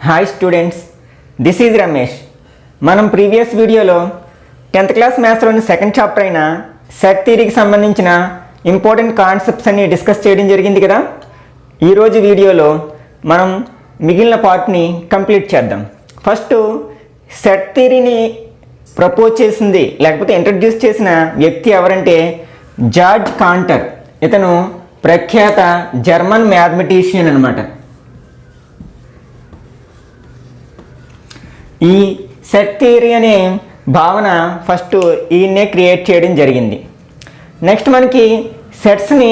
Hi students, this is Ramesh. మనం previous వీడియోలో 10th class మ్యాథ్స్లోని second chapter అయిన సెట్ థియరీకి సంబంధించిన ఇంపార్టెంట్ కాన్సెప్ట్స్ అన్ని డిస్కస్ చేయడం జరిగింది కదా. ఈరోజు వీడియోలో మనం మిగిలిన పార్ట్ని కంప్లీట్ చేద్దాం. ఫస్ట్ సెట్ థియరీని ప్రపోజ్ చేసింది లేకపోతే ఇంట్రడ్యూస్ చేసిన వ్యక్తి ఎవరంటే జార్జ్ కాంటర్. ఇతను ప్రఖ్యాత జర్మన్ మ్యాథమెటిషియన్ అన్నమాట. ఈ సెట్ థియరీ అనే భావన ఫస్ట్ ఈయన్నే క్రియేట్ చేయడం జరిగింది. నెక్స్ట్ మనకి సెట్స్ని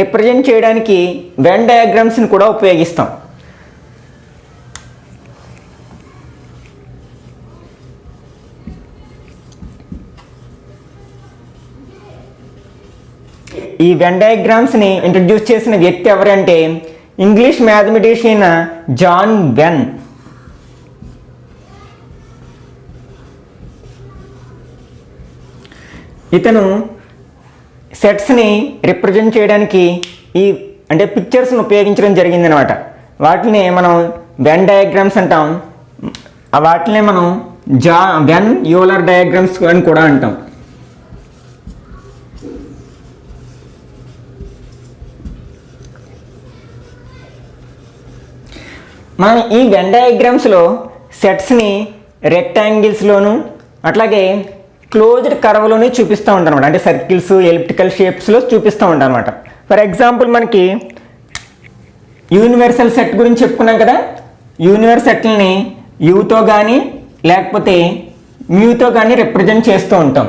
రిప్రజెంట్ చేయడానికి వెన్ డయాగ్రామ్స్ని కూడా ఉపయోగిస్తాం. ఈ వెన్ డయాగ్రామ్స్ని ఇంట్రడ్యూస్ చేసిన వ్యక్తి ఎవరంటే ఇంగ్లీష్ మ్యాథమెటిషియన్ జాన్ వెన్. ఇతను సెట్స్ని రిప్రజెంట్ చేయడానికి పిక్చర్స్ని ఉపయోగించడం జరిగిందనమాట. వాటిని మనం వెన్ డయాగ్రామ్స్ అంటాం. వాటినే మనం వెన్ యూలర్ డయాగ్రామ్స్ అని కూడా అంటాం. మనం ఈ వెన్ డయాగ్రామ్స్లో సెట్స్ని రెక్టాంగిల్స్లోను అట్లాగే క్లోజ్డ్ కర్వ్లోనే చూపిస్తూ ఉంటాం అనమాట. అంటే సర్కిల్స్, ఎలిప్టికల్ షేప్స్లో చూపిస్తూ ఉంటాం అనమాట. ఫర్ ఎగ్జాంపుల్ మనకి యూనివర్సల్ సెట్ గురించి చెప్పుకున్నాం కదా. యూనివర్సల్ సెట్లని యూతో కానీ లేకపోతే మ్యూతో కానీ రిప్రజెంట్ చేస్తూ ఉంటాం.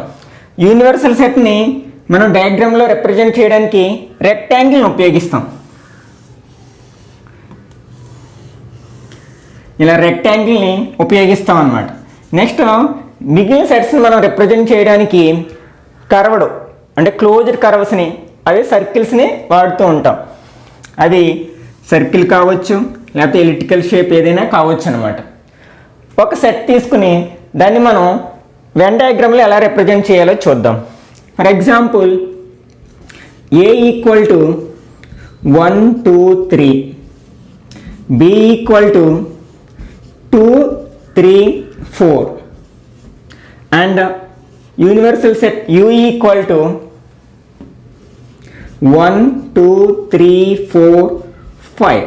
యూనివర్సల్ సెట్ని మనం డయాగ్రామ్లో రిప్రజెంట్ చేయడానికి రెక్టాంగిల్ని ఉపయోగిస్తాం. ఇలా రెక్టాంగిల్ని ఉపయోగిస్తాం అన్నమాట. నెక్స్ట్ మిగిలిన సెట్స్ని మనం రిప్రజెంట్ చేయడానికి కర్వ్డ్ అంటే క్లోజ్డ్ కర్వ్స్ని అదే సర్కిల్స్ని వాడుతూ ఉంటాం. అది సర్కిల్ కావచ్చు లేకపోతే ఎలిప్టికల్ షేప్ ఏదైనా కావచ్చు అనమాట. ఒక సెట్ తీసుకుని దాన్ని మనం వెన్ డయాగ్రామ్లో ఎలా రిప్రజెంట్ చేయాలో చూద్దాం. For example A equal to 1 2 3, B equal to 2 3 4 and universal set U equal to 1 2 3 4 5.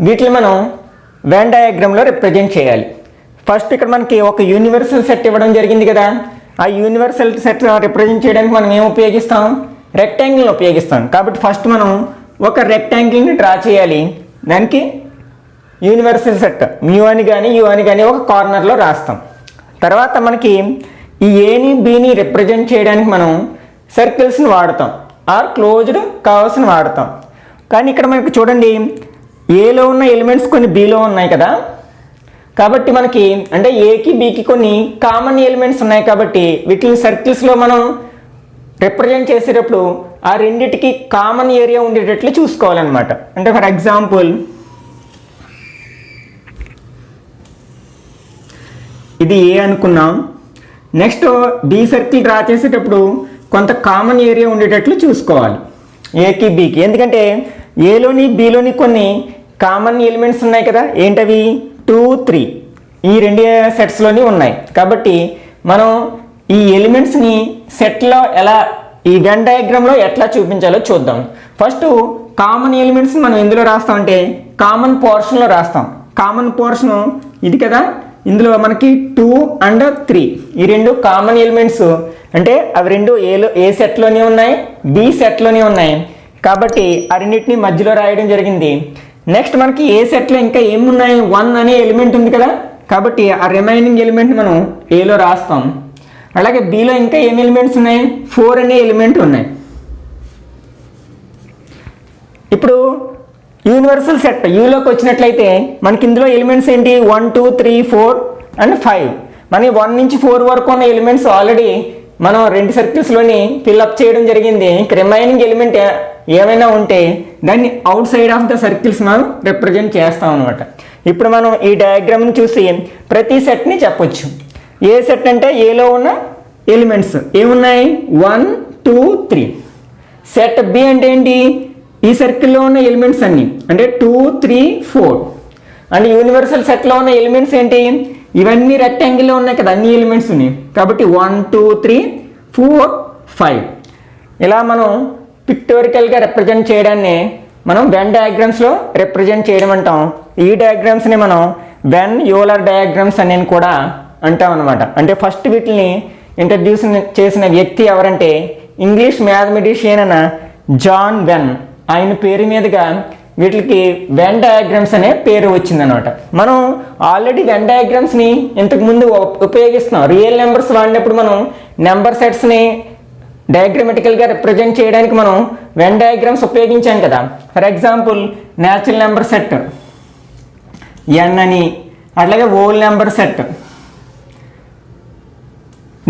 వీటిని మనం వెన్ డయాగ్రామ్లో రిప్రజెంట్ చేయాలి. ఫస్ట్ ఇక్కడ మనకి ఒక యూనివర్సల్ సెట్ ఇవ్వడం జరిగింది కదా. ఆ యూనివర్సల్ సెట్ రిప్రజెంట్ చేయడానికి మనం ఏం ఉపయోగిస్తాం? రెక్టాంగిల్ని ఉపయోగిస్తాం. కాబట్టి ఫస్ట్ మనం ఒక రెక్టాంగిల్ని డ్రా చేయాలి. దానికి యూనివర్సల్ సెట్ మ్యూ అని కానీ యూ అని కానీ ఒక కార్నర్లో రాస్తాం. తర్వాత మనకి ఈ ఏని బీని రిప్రజెంట్ చేయడానికి మనం సర్కిల్స్ని వాడతాం ఆర్ క్లోజ్డ్ కర్వ్స్ని వాడతాం. కానీ ఇక్కడ మనకి చూడండి, ఏలో ఉన్న ఎలిమెంట్స్ కొన్ని బీలో ఉన్నాయి కదా. కాబట్టి మనకి అంటే ఏకి బీకి కొన్ని కామన్ ఎలిమెంట్స్ ఉన్నాయి. కాబట్టి వీటిని సర్కిల్స్లో మనం రిప్రజెంట్ చేసేటప్పుడు ఆ రెండిటికి కామన్ ఏరియా ఉండేటట్లు చూసుకోవాలన్నమాట. అంటే ఫర్ ఎగ్జాంపుల్ ఇది ఏ అనుకున్నాం. నెక్స్ట్ బి సర్కిల్ డ్రా చేసేటప్పుడు కొంత కామన్ ఏరియా ఉండేటట్లు చూసుకోవాలి ఏకి బీకి. ఎందుకంటే ఏలోని బీలోని కొన్ని కామన్ ఎలిమెంట్స్ ఉన్నాయి కదా. ఏంటవి? 2 3 ఈ రెండు సెట్స్లోని ఉన్నాయి. కాబట్టి మనం ఈ ఎలిమెంట్స్ని సెట్లో ఎలా ఈ వెన్ డయాగ్రామ్లో ఎట్లా చూపించాలో చూద్దాం. ఫస్ట్ కామన్ ఎలిమెంట్స్ మనం ఎందులో రాస్తామంటే కామన్ పోర్షన్లో రాస్తాం. కామన్ పోర్షన్ ఇది కదా. ఇందులో మనకి 2 and 3 ఈ రెండు కామన్ ఎలిమెంట్స్. అంటే అవి రెండు ఏ సెట్లోనే ఉన్నాయి, బి సెట్లోనే ఉన్నాయి. కాబట్టి ఆ రెండింటిని మధ్యలో రాయడం జరిగింది. నెక్స్ట్ మనకి ఏ సెట్లో ఇంకా ఏమున్నాయి? 1 అనే ఎలిమెంట్ ఉంది కదా. కాబట్టి ఆ రిమైనింగ్ ఎలిమెంట్ మనం ఏలో రాస్తాం. అలాగే బిలో ఇంకా ఏం ఎలిమెంట్స్ ఉన్నాయి? 4 అనే ఎలిమెంట్ ఉన్నాయి. ఇప్పుడు యూనివర్సల్ సెట్ యూలోకి వచ్చినట్లయితే మనకి ఇందులో ఎలిమెంట్స్ ఏంటి? 1 2 3 4 and 5. మన 1 నుంచి 4 వరకు ఉన్న ఎలిమెంట్స్ ఆల్రెడీ మనం రెండు సర్కిల్స్లోని ఫిల్అప్ చేయడం జరిగింది. ఇంక రిమైనింగ్ ఎలిమెంట్ ఏమైనా ఉంటే దాన్ని out side of the circles మనం రిప్రజెంట్ చేస్తాం అనమాట. ఇప్పుడు మనం ఈ డయాగ్రామ్ని చూసి ప్రతి సెట్ని చెప్పొచ్చు. ఏ సెట్ అంటే ఏలో ఉన్న ఎలిమెంట్స్ ఏమున్నాయి? 1 2 3. సెట్ బి అంటే ఏంటి? ఈ సర్కిల్లో ఉన్న ఎలిమెంట్స్ అన్ని అంటే 2 3 4. అండ్ యూనివర్సల్ సెట్లో ఉన్న ఎలిమెంట్స్ ఏంటి, ఇవన్నీ రెక్టాంగిల్లో ఉన్నాయి కదా, అన్ని ఎలిమెంట్స్ ఉన్నాయి కాబట్టి 1 2 3 4 5 ఇలా మనం పిక్టోరికల్గా రిప్రజెంట్ చేయడాన్ని మనం వెన్ డయాగ్రామ్స్లో రిప్రజెంట్ చేయడం అంటాం. ఈ డయాగ్రామ్స్ని మనం వెన్ యూలర్ డయాగ్రామ్స్ అని కూడా అంటాం అనమాట. అంటే ఫస్ట్ వీటిని ఇంట్రడ్యూస్ చేసిన వ్యక్తి ఎవరంటే ఇంగ్లీష్ మ్యాథమెటిషియన్ అయిన జాన్ వెన్. ఆయన పేరు మీదుగా వీటికి వెన్ డయాగ్రామ్స్ అనే పేరు వచ్చిందనమాట. మనం ఆల్రెడీ వెన్ డయాగ్రామ్స్ని ఇంతకుముందు ఉపయోగిస్తున్నాం. రియల్ నెంబర్స్ వాడినప్పుడు మనం నెంబర్ సెట్స్ని డయాగ్రమెటికల్గా రిప్రజెంట్ చేయడానికి మనం వెన్ డయాగ్రామ్స్ ఉపయోగించాం కదా. For example natural number set N అని, అట్లాగే హోల్ నెంబర్ సెట్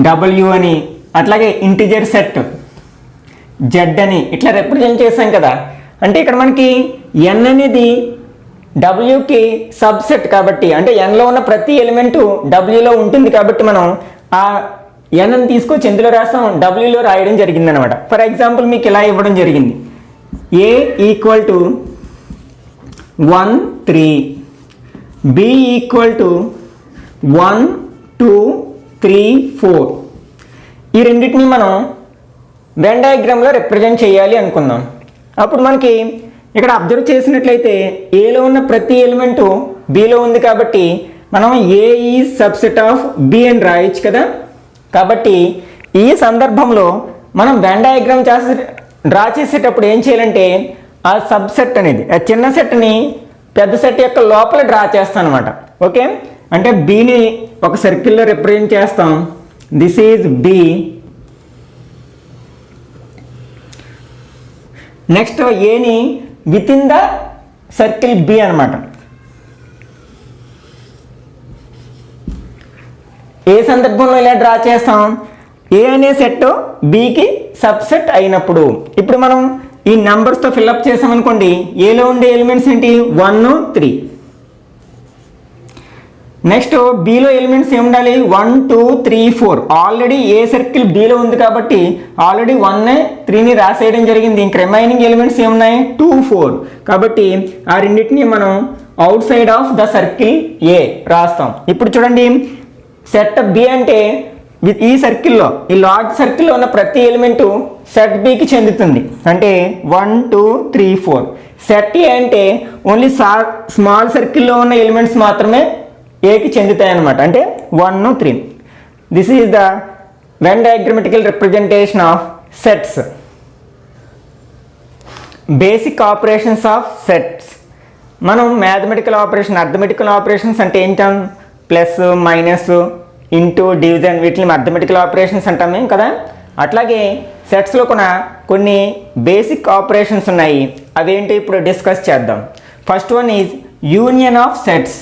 డబ్ల్యూ అని, అట్లాగే ఇంటిజర్ సెట్ జెడ్ అని ఇట్లా రిప్రజెంట్ చేసాం కదా. అంటే ఇక్కడ మనకి ఎన్ అనేది డబ్ల్యూకి సబ్సెట్ కాబట్టి, అంటే ఎన్లో ఉన్న ప్రతి ఎలిమెంటు డబ్ల్యూలో ఉంటుంది కాబట్టి మనం ఆ ఎన్ అని తీసుకొచ్చి ఎందులో రాస్తాం, డబ్ల్యూలో రాయడం జరిగింది అనమాట. ఫర్ ఎగ్జాంపుల్ మీకు ఇలా ఇవ్వడం జరిగింది, A equal to 1 3, B equal to 1 2 3 4. ఈ రెండింటిని మనం వెన్ డయాగ్రామ్లో రిప్రజెంట్ చేయాలి అనుకుందాం. అప్పుడు మనకి ఇక్కడ అబ్జర్వ్ చేసినట్లయితే ఏలో ఉన్న ప్రతి ఎలిమెంటు బిలో ఉంది కాబట్టి మనం ఏ ఈజ్ సబ్సెట్ ఆఫ్ బి అని రాయొచ్చు కదా. కాబట్టి ఈ సందర్భంలో మనం వెన్ డయాగ్రామ్ డ్రా చేసేటప్పుడు ఏం చేయాలంటే ఆ సబ్సెట్ అనేది, ఆ చిన్న సెట్ని పెద్ద సెట్ యొక్క లోపల డ్రా చేస్తాం అనమాట. ఓకే, అంటే బిని ఒక సర్కిల్లో రిప్రజెంట్ చేస్తాం. This is B. నెక్స్ట్ ఏని within the circle B అనమాట. ఏ సందర్భంలో ఇలా డ్రా చేస్తాం, ఏ అనే సెట్ బికి సబ్సెట్ అయినప్పుడు. ఇప్పుడు మనం ఈ నెంబర్స్తో ఫిల్అప్ చేసామనుకోండి, ఏలో ఉండే ఎలిమెంట్స్ ఏంటి 1 3. నెక్స్ట్ బిలో ఎలిమెంట్స్ ఏముండాలి 1 2 3 4. ఆల్రెడీ ఏ సర్కిల్ బిలో ఉంది కాబట్టి ఆల్రెడీ 1 3ని రాసేయడం జరిగింది. ఇంక రిమైనింగ్ ఎలిమెంట్స్ ఏమున్నాయి 2 4. కాబట్టి ఆ రెండింటిని మనం outside of the circle A రాస్తాం. ఇప్పుడు చూడండి, సెట్ బి అంటే ఈ సర్కిల్లో, ఈ లార్జ్ సర్కిల్లో ఉన్న ప్రతి ఎలిమెంటు సెట్ బికి చెందుతుంది. అంటే 1 2 3 4. సెట్ ఏ అంటే ఓన్లీ స్మాల్ సర్కిల్లో ఉన్న ఎలిమెంట్స్ మాత్రమే ఏకి చెందుతాయి అన్నమాట. అంటే 1 3. This is the when diagrammatical representation of sets. Basic operations of sets. మనం మ్యాథమెటికల్ ఆపరేషన్, అర్థమెటికల్ ఆపరేషన్స్ అంటే ఏంటం, ప్లస్ మైనస్ ఇంటూ డివిజన్, వీటిని అర్థమెటికల్ ఆపరేషన్స్ అంటామే కదా. అట్లాగే సెట్స్లో కూడా కొన్ని బేసిక్ ఆపరేషన్స్ ఉన్నాయి. అవేంటి ఇప్పుడు డిస్కస్ చేద్దాం. First one is union of sets.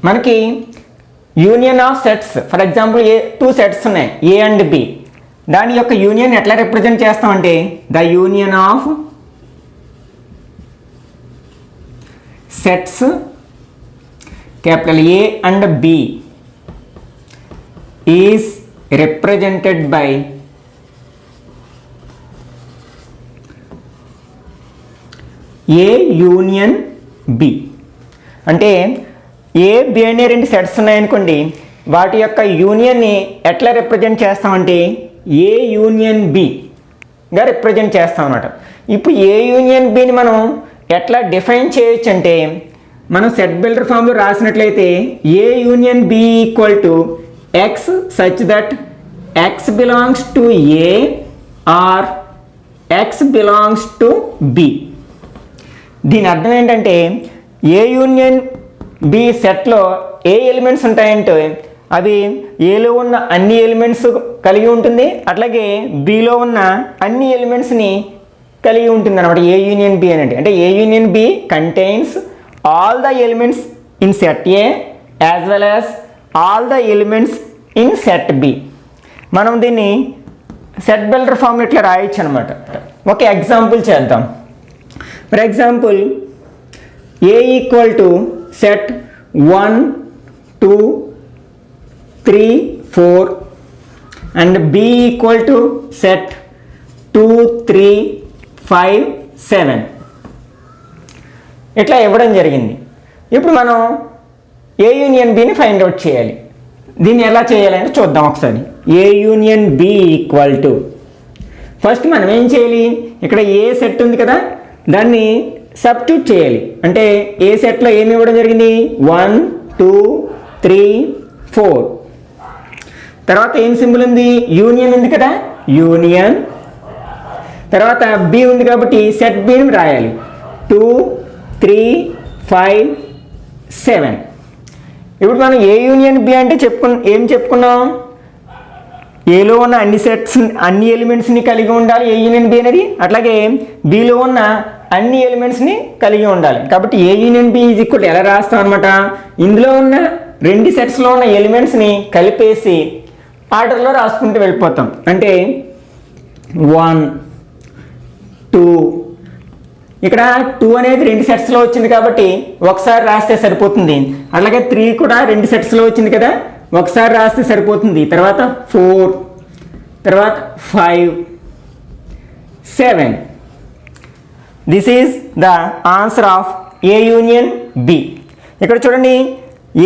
మనకి union of sets, for example two sets ఉన్నాయి ఏ అండ్ బి. దాని యొక్క యూనియన్ ఎట్లా రిప్రజెంట్ చేస్తామంటే the union of sets capital A and B is represented by A union B. అంటే A B అనే రెండు sets ఉన్నాయనుకోండి, వాటి యొక్క యూనియన్ని ఎట్లా రిప్రజెంట్ చేస్తామంటే ఏ యూనియన్ బిగా రిప్రజెంట్ చేస్తాం అన్నమాట. ఇప్పుడు ఏ యూనియన్ బిని మనం ఎట్లా డిఫైన్ చేయొచ్చు అంటే, మనం సెట్ బిల్డర్ ఫామ్లో రాసినట్లయితే A union B equal to X such that X belongs to A or X belongs to B. దీని అర్థం ఏంటంటే ఏ యూనియన్ బి సెట్లో ఏ ఎలిమెంట్స్ ఉంటాయంటే అవి ఏలో ఉన్న అన్ని ఎలిమెంట్స్ కలిగి ఉంటుంది, అట్లాగే బిలో ఉన్న అన్ని ఎలిమెంట్స్ని కలిగి ఉంటుంది అనమాట ఏ యూనియన్ బి అని. అంటే A union B contains all the elements in set A as well as all the elements in set B. మనం దీన్ని సెట్ బిల్డర్ ఫామ్ ఇట్లా రాయొచ్చు అనమాట. ఒక ఎగ్జాంపుల్ చేద్దాం. For example A equal to set 1 2 3 4 and B equal to set 2 3 5 7 ఇట్లా ఇవ్వడం జరిగింది. ఇప్పుడు మనం ఏ యూనియన్ బిని ఫైండ్ అవుట్ చేయాలి. దీన్ని ఎలా చేయాలంటే చూద్దాం ఒకసారి. A union B equal to, first మనం ఏం చేయాలి, ఇక్కడ ఏ సెట్ ఉంది కదా దాన్ని సబ్స్టిట్యూట్ చేయాలి. అంటే ఏ సెట్లో ఏమి ఇవ్వడం జరిగింది, 1 2 3 4. తర్వాత ఏం సింబల్ ఉంది, యూనియన్ ఉంది కదా, యూనియన్. తర్వాత బి ఉంది కాబట్టి సెట్ బిని రాయాలి, 2 3 5 7. ఇప్పుడు మనం ఏ యూనియన్ బి అంటే ఏం చెప్పుకున్నాం, ఏలో ఉన్న అన్ని సెట్స్ అన్ని ఎలిమెంట్స్ని కలిగి ఉండాలి ఏ యూనియన్ బి అనేది, అట్లాగే బిలో ఉన్న అన్ని ఎలిమెంట్స్ని కలిగి ఉండాలి. కాబట్టి ఏ యూనియన్ బి ఈజ్ ఈక్వల్ ఎలా రాస్తాం అనమాట, ఇందులో ఉన్న రెండు సెట్స్లో ఉన్న ఎలిమెంట్స్ని కలిపేసి ఆర్డర్లో రాసుకుంటూ వెళ్ళిపోతాం. అంటే 1 2, ఇక్కడ 2 అనేది రెండు సెట్స్లో వచ్చింది కాబట్టి ఒకసారి రాస్తే సరిపోతుంది. అలాగే 3 కూడా రెండు సెట్స్లో వచ్చింది కదా, ఒకసారి రాస్తే సరిపోతుంది. తర్వాత 4, తర్వాత 5 7. This is the answer of A union B. ఇక్కడ చూడండి,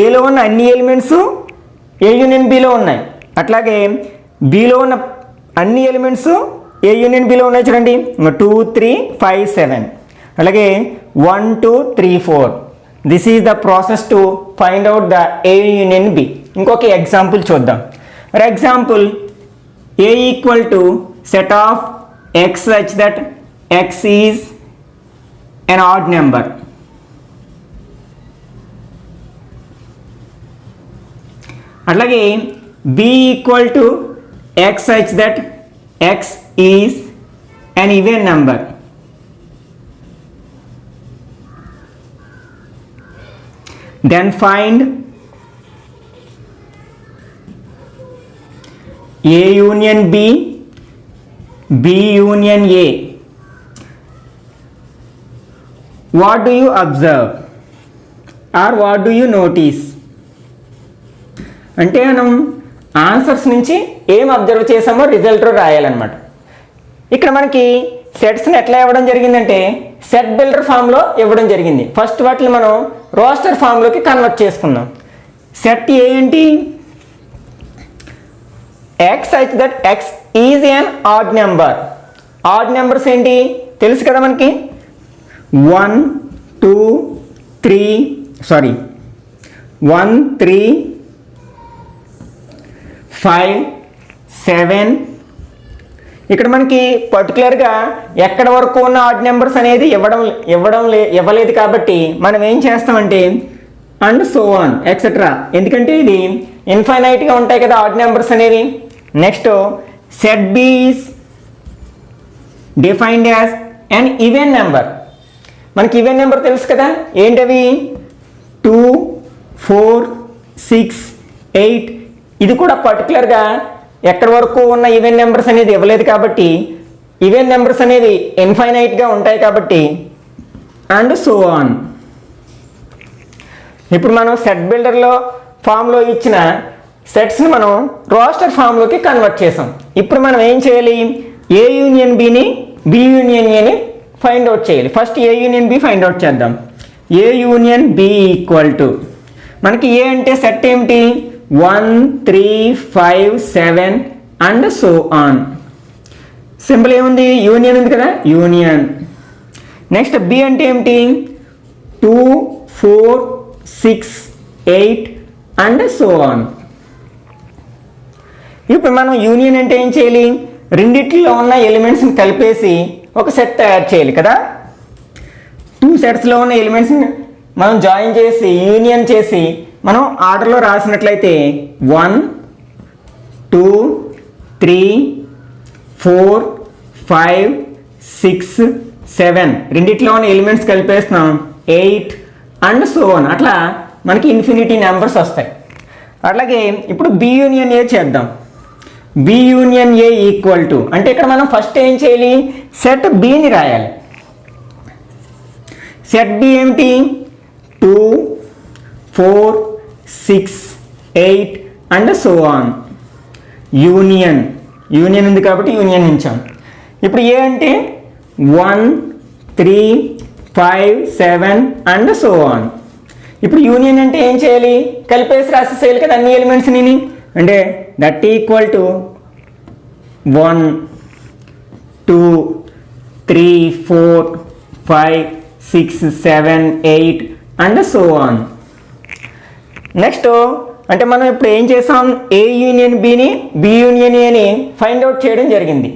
ఏలో ఉన్న అన్ని ఎలిమెంట్స్ ఏ యూనియన్ బిలో ఉన్నాయి, అట్లాగే బిలో ఉన్న అన్ని ఎలిమెంట్స్ ఏ యూనియన్ బిలో ఉన్నాయి. చూడండి 2 3 5 7, అలాగే 1 2 3 4. This is the process to find out the A union B. ఇంకొక ఎగ్జాంపుల్ చూద్దాం. For example, A equal to set of X such that X is an odd number. అట్లాగే b equal to x such that x is an even number. Then find a union b, b union a. What do you observe or what do you notice? అంటే మనం answers నుంచి ఏం observe చేసామో result రాయాలన్నమాట. ఇక్కడ మనకి సెట్స్ని ఎట్లా ఇవ్వడం జరిగిందంటే సెట్ బిల్డర్ ఫామ్లో ఇవ్వడం జరిగింది. ఫస్ట్ వాటిని మనం రోస్టర్ ఫామ్లోకి కన్వర్ట్ చేసుకుందాం. సెట్ ఏ ఏంటి, x such that X is an odd number. Odd numbers ఏంటి తెలుసు కదా మనకి, 1 2 3 1 3 5 7. ఇక్కడ మనకి పర్టికులర్గా ఎక్కడ వరకు ఉన్న ఆడ్ నెంబర్స్ అనేది ఇవ్వలేదు కాబట్టి మనం ఏం చేస్తామంటే అండ్ సో ఆన్ ఎక్సెట్రా, ఎందుకంటే ఇది ఇన్ఫైనైట్గా ఉంటాయి కదా ఆడ్ నెంబర్స్ అనేవి. Next set B is defined as an even number. మనకి ఈవెన్ నెంబర్ తెలుసు కదా, ఏంటవి 2 4 6 8. ఇది కూడా పర్టికులర్గా ఎక్కడి వరకు ఉన్న ఈవెన్ నెంబర్స్ అనేది ఇవ్వలేదు కాబట్టి ఈవెన్ నెంబర్స్ అనేవి ఇన్ఫైనైట్గా ఉంటాయి కాబట్టి అండ్ సో ఆన్. ఇప్పుడు మనం సెట్ బిల్డర్లో ఫామ్లో ఇచ్చిన సెట్స్ని మనం రోస్టర్ ఫామ్లోకి కన్వర్ట్ చేసాం. ఇప్పుడు మనం ఏం చేయాలి, ఏ యూనియన్ బిని బి యూనియన్ ఏని ఫైండ్ అవుట్ చేయాలి. First A union B find out చేద్దాం. ఏ యూనియన్ బి ఈక్వల్ టు, మనకి ఏ అంటే సెట్ ఏమిటి, 1 3 5 7 అండ్ సో ఆన్. సింపుల్ ఏముంది, యూనియన్ ఉంది కదా, యూనియన్. నెక్స్ట్ బి అంటే ఏమిటి, 2 4 6 8 అండ్ సో ఆన్. ఇప్పుడు మనం యూనియన్ అంటే ఏం చేయాలి, రెండిట్లో ఉన్న ఎలిమెంట్స్ని కలిపేసి ఒక సెట్ తయారు చేయాలి కదా. 2 సెట్స్లో ఉన్న ఎలిమెంట్స్ని మనం జాయిన్ చేసి యూనియన్ చేసి మనం ఆర్డర్లో రాసినట్లయితే 1 2 3 4 5 6 7 రెండిట్లో ఉన్న ఎలిమెంట్స్ కలిపేస్తున్నాం 8 అండ్ సో ఆన్. అట్లా మనకి ఇన్ఫినిటీ నెంబర్స్ వస్తాయి. అట్లాగే ఇప్పుడు బి యూనియన్ ఏ చేద్దాం. B union A equal to, అంటే ఇక్కడ మనం ఫస్ట్ ఏం చేయాలి, సెట్ బిని రాయాలి. సెట్ బి ఏమిటి, 2 4 6 8 and so on. Union. Union ఉంది కాబట్టి యూనియన్ ఉంచాం. ఇప్పుడు ఏ అంటే 1 3 5 7 అండ్ సో ఆన్. ఇప్పుడు యూనియన్ అంటే ఏం చేయాలి? కలిపేసి రాసేసేయాలి కదా అన్ని ఎలిమెంట్స్ని. అంటే that equal to 1 2 3 4 5 6 7 8 and so on. Next అంటే మనం ఇప్పుడు ఏం చేసాం? ఏ యూనియన్ బిని బి యూనియన్ ఏని ఫైండ్ అవుట్ చేయడం జరిగింది.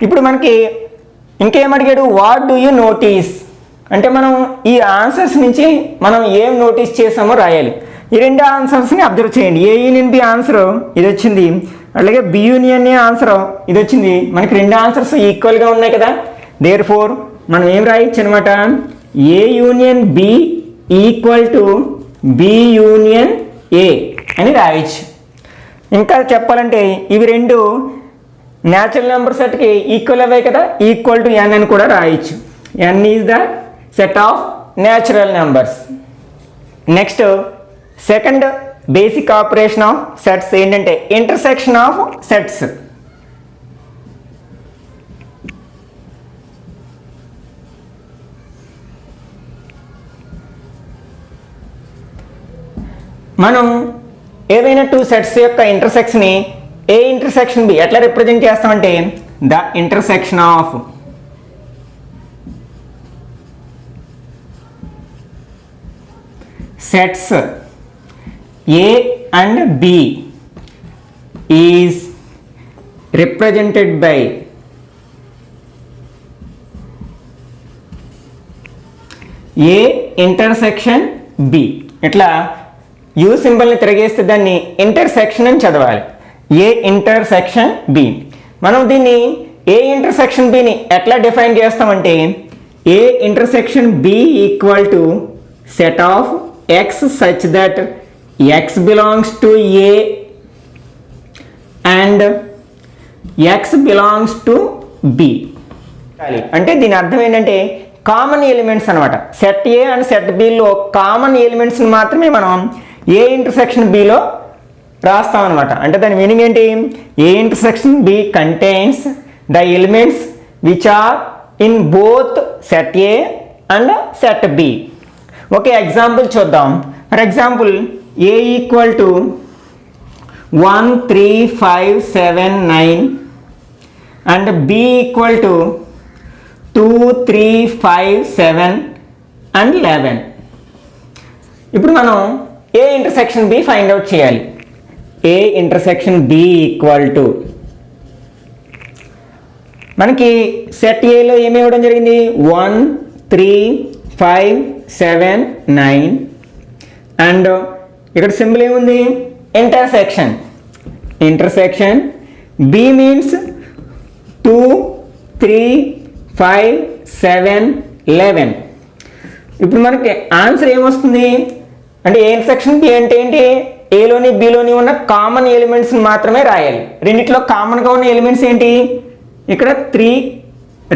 ఇప్పుడు మనకి ఇంకేం అడిగాడు? వాట్ డూ యూ నోటీస్ అంటే మనం ఈ ఆన్సర్స్ నుంచి మనం ఏం నోటీస్ చేసామో రాయాలి. ఈ రెండు ఆన్సర్స్ని అబ్జర్వ్ చేయండి. ఏ యూనియన్ బి ఆన్సర్ ఇది వచ్చింది, అలాగే బి యూనియన్ ఏ ఆన్సర్ ఇది వచ్చింది. మనకి రెండు ఆన్సర్స్ ఈక్వల్గా ఉన్నాయి కదా. దేర్ఫోర్ మనం ఏం రాయొచ్చు అనమాట? A union B equal to B union A అని రాయొచ్చు. ఇంకా చెప్పాలంటే ఇవి రెండు న్యాచురల్ నెంబర్ సెట్కి ఈక్వల్ అవ్వాయి కదా, ఈక్వల్ టు ఎన్ అని కూడా రాయొచ్చు. N is the set of natural numbers. Next second basic operation of sets ఏంటంటే ఇంటర్సెక్షన్ ఆఫ్ సెట్స్. మనం ఏవైనా టూ సెట్స్ యొక్క ఇంటర్సెక్షన్ ఏ ఇంటర్సెక్షన్ బి ఎట్లా రిప్రజెంట్ చేస్తామంటే the intersection of sets A and B is represented by A intersection B. ఇట్లా U సింబల్ని తిరిగేస్తే దాన్ని ఇంటర్సెక్షన్ అని చదవాలి. A intersection B. మనం దీన్ని ఏ ఇంటర్సెక్షన్ బిని ఎట్లా డిఫైన్ చేస్తామంటే A intersection B equal to set of x such that x belongs to A and x belongs to B. అంటే దీని అర్థం ఏంటంటే కామన్ ఎలిమెంట్స్ అనమాట. సెట్ ఏ అండ్ సెట్ బిలో కామన్ ఎలిమెంట్స్ని మాత్రమే మనం ఏ ఇంటర్సెక్షన్ బిలో రాస్తాం అనమాట. అంటే దాని మీనింగ్ ఏంటి? A intersection B contains the elements which are in both set A and set B. Okay, example చూద్దాం. For example A equal to 1 3 5 7 9 and B equal to 2 3 5 7 and 11. ఇప్పుడు మనం A intersection B find out చేయాలి. A intersection B equal to మనకి set ఏలో ఏమి ఇవ్వడం జరిగింది? 1 3 5 7 9 and ఇక్కడ సింబల్ ఏముంది? ఇంటర్సెక్షన్. Intersection B means 2 3 5 7 11. ఇప్పుడు మనకి ఆన్సర్ ఏమొస్తుంది అంటే ఏ ఇంటర్సెక్షన్ బి అంటే ఏంటి? ఏలోని బిలోని ఉన్న కామన్ ఎలిమెంట్స్ని మాత్రమే రాయాలి. రెండిట్లో కామన్గా ఉన్న ఎలిమెంట్స్ ఏంటి? ఇక్కడ 3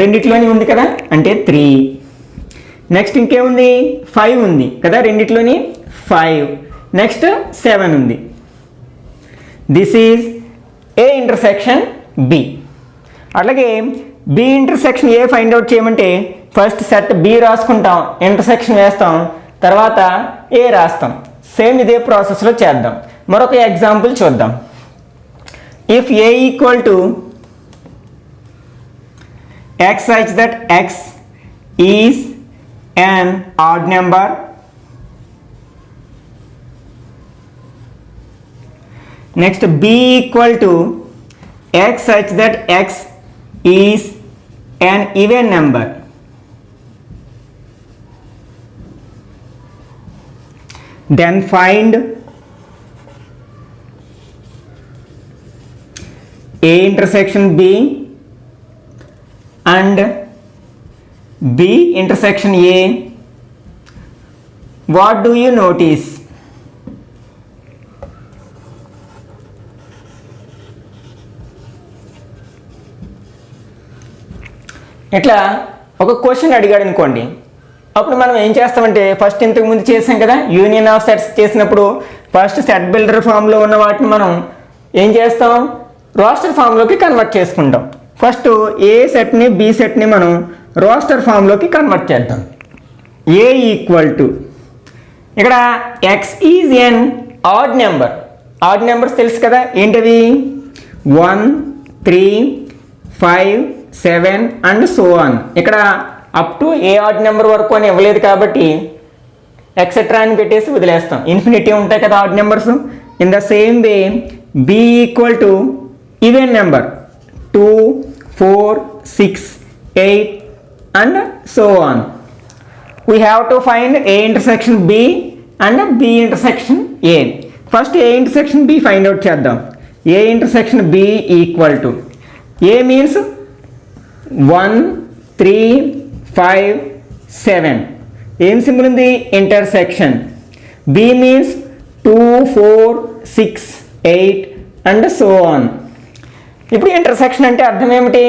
రెండిట్లోని ఉంది కదా, అంటే 3. నెక్స్ట్ ఇంకేముంది? 5 ఉంది కదా రెండిట్లోని 5. నెక్స్ట్ 7 ఉంది. This is A intersection B. అట్లాగే B intersection A find out చేయమంటే ఫస్ట్ సెట్ బి రాసుకుంటాం, ఇంటర్సెక్షన్ వేస్తాం, తర్వాత ఏ రాస్తాం. సేమ్ ఇదే ప్రాసెస్లో చేద్దాం. మరొక ఎగ్జాంపుల్ చూద్దాం. If A equal to x such that x is an odd number next b equal to x such that x is an even number then find a intersection b and b intersection a. What do you notice? ఇట్లా ఒక question అడిగాడు అనుకోండి, అప్పుడు మనం ఏం చేస్తామంటే first ఇంతకు ముందు చేసాం కదా యూనియన్ ఆఫ్ సెట్స్ చేసినప్పుడు ఫస్ట్ సెట్ బిల్డర్ ఫామ్లో ఉన్న వాటిని మనం ఏం చేస్తాం? రోస్టర్ ఫామ్లోకి కన్వర్ట్ చేసుకుంటాం. ఫస్ట్ ఏ సెట్ని బి సెట్ని మనం రోస్టర్ ఫామ్లోకి కన్వర్ట్ చేద్దాం. ఏ ఈక్వల్ టు ఇక్కడ x is an odd number. Odd numbers తెలుసు కదా, ఏంటవి 1 3 5 7 అండ్ సో ఆన్. ఇక్కడ అప్ టు ఏ ఆడ్ నెంబర్ వరకు అని ఇవ్వలేదు కాబట్టి ఎక్సెట్రా అని పెట్టేసి వదిలేస్తాం. ఇన్ఫినిటీ ఉంటాయి కదా odd numbers. In the same way B equal to even number 2 4 6 8 and so on. We have to find A intersection B and B intersection A. First A intersection B find out చేద్దాం. A intersection B equal to A means 1 3 5 7. ఏం symbol ఉంది? Intersection. B means 2 4 6 8 and so on. ఇప్పుడు intersection అంటే అర్థం ఏమిటి?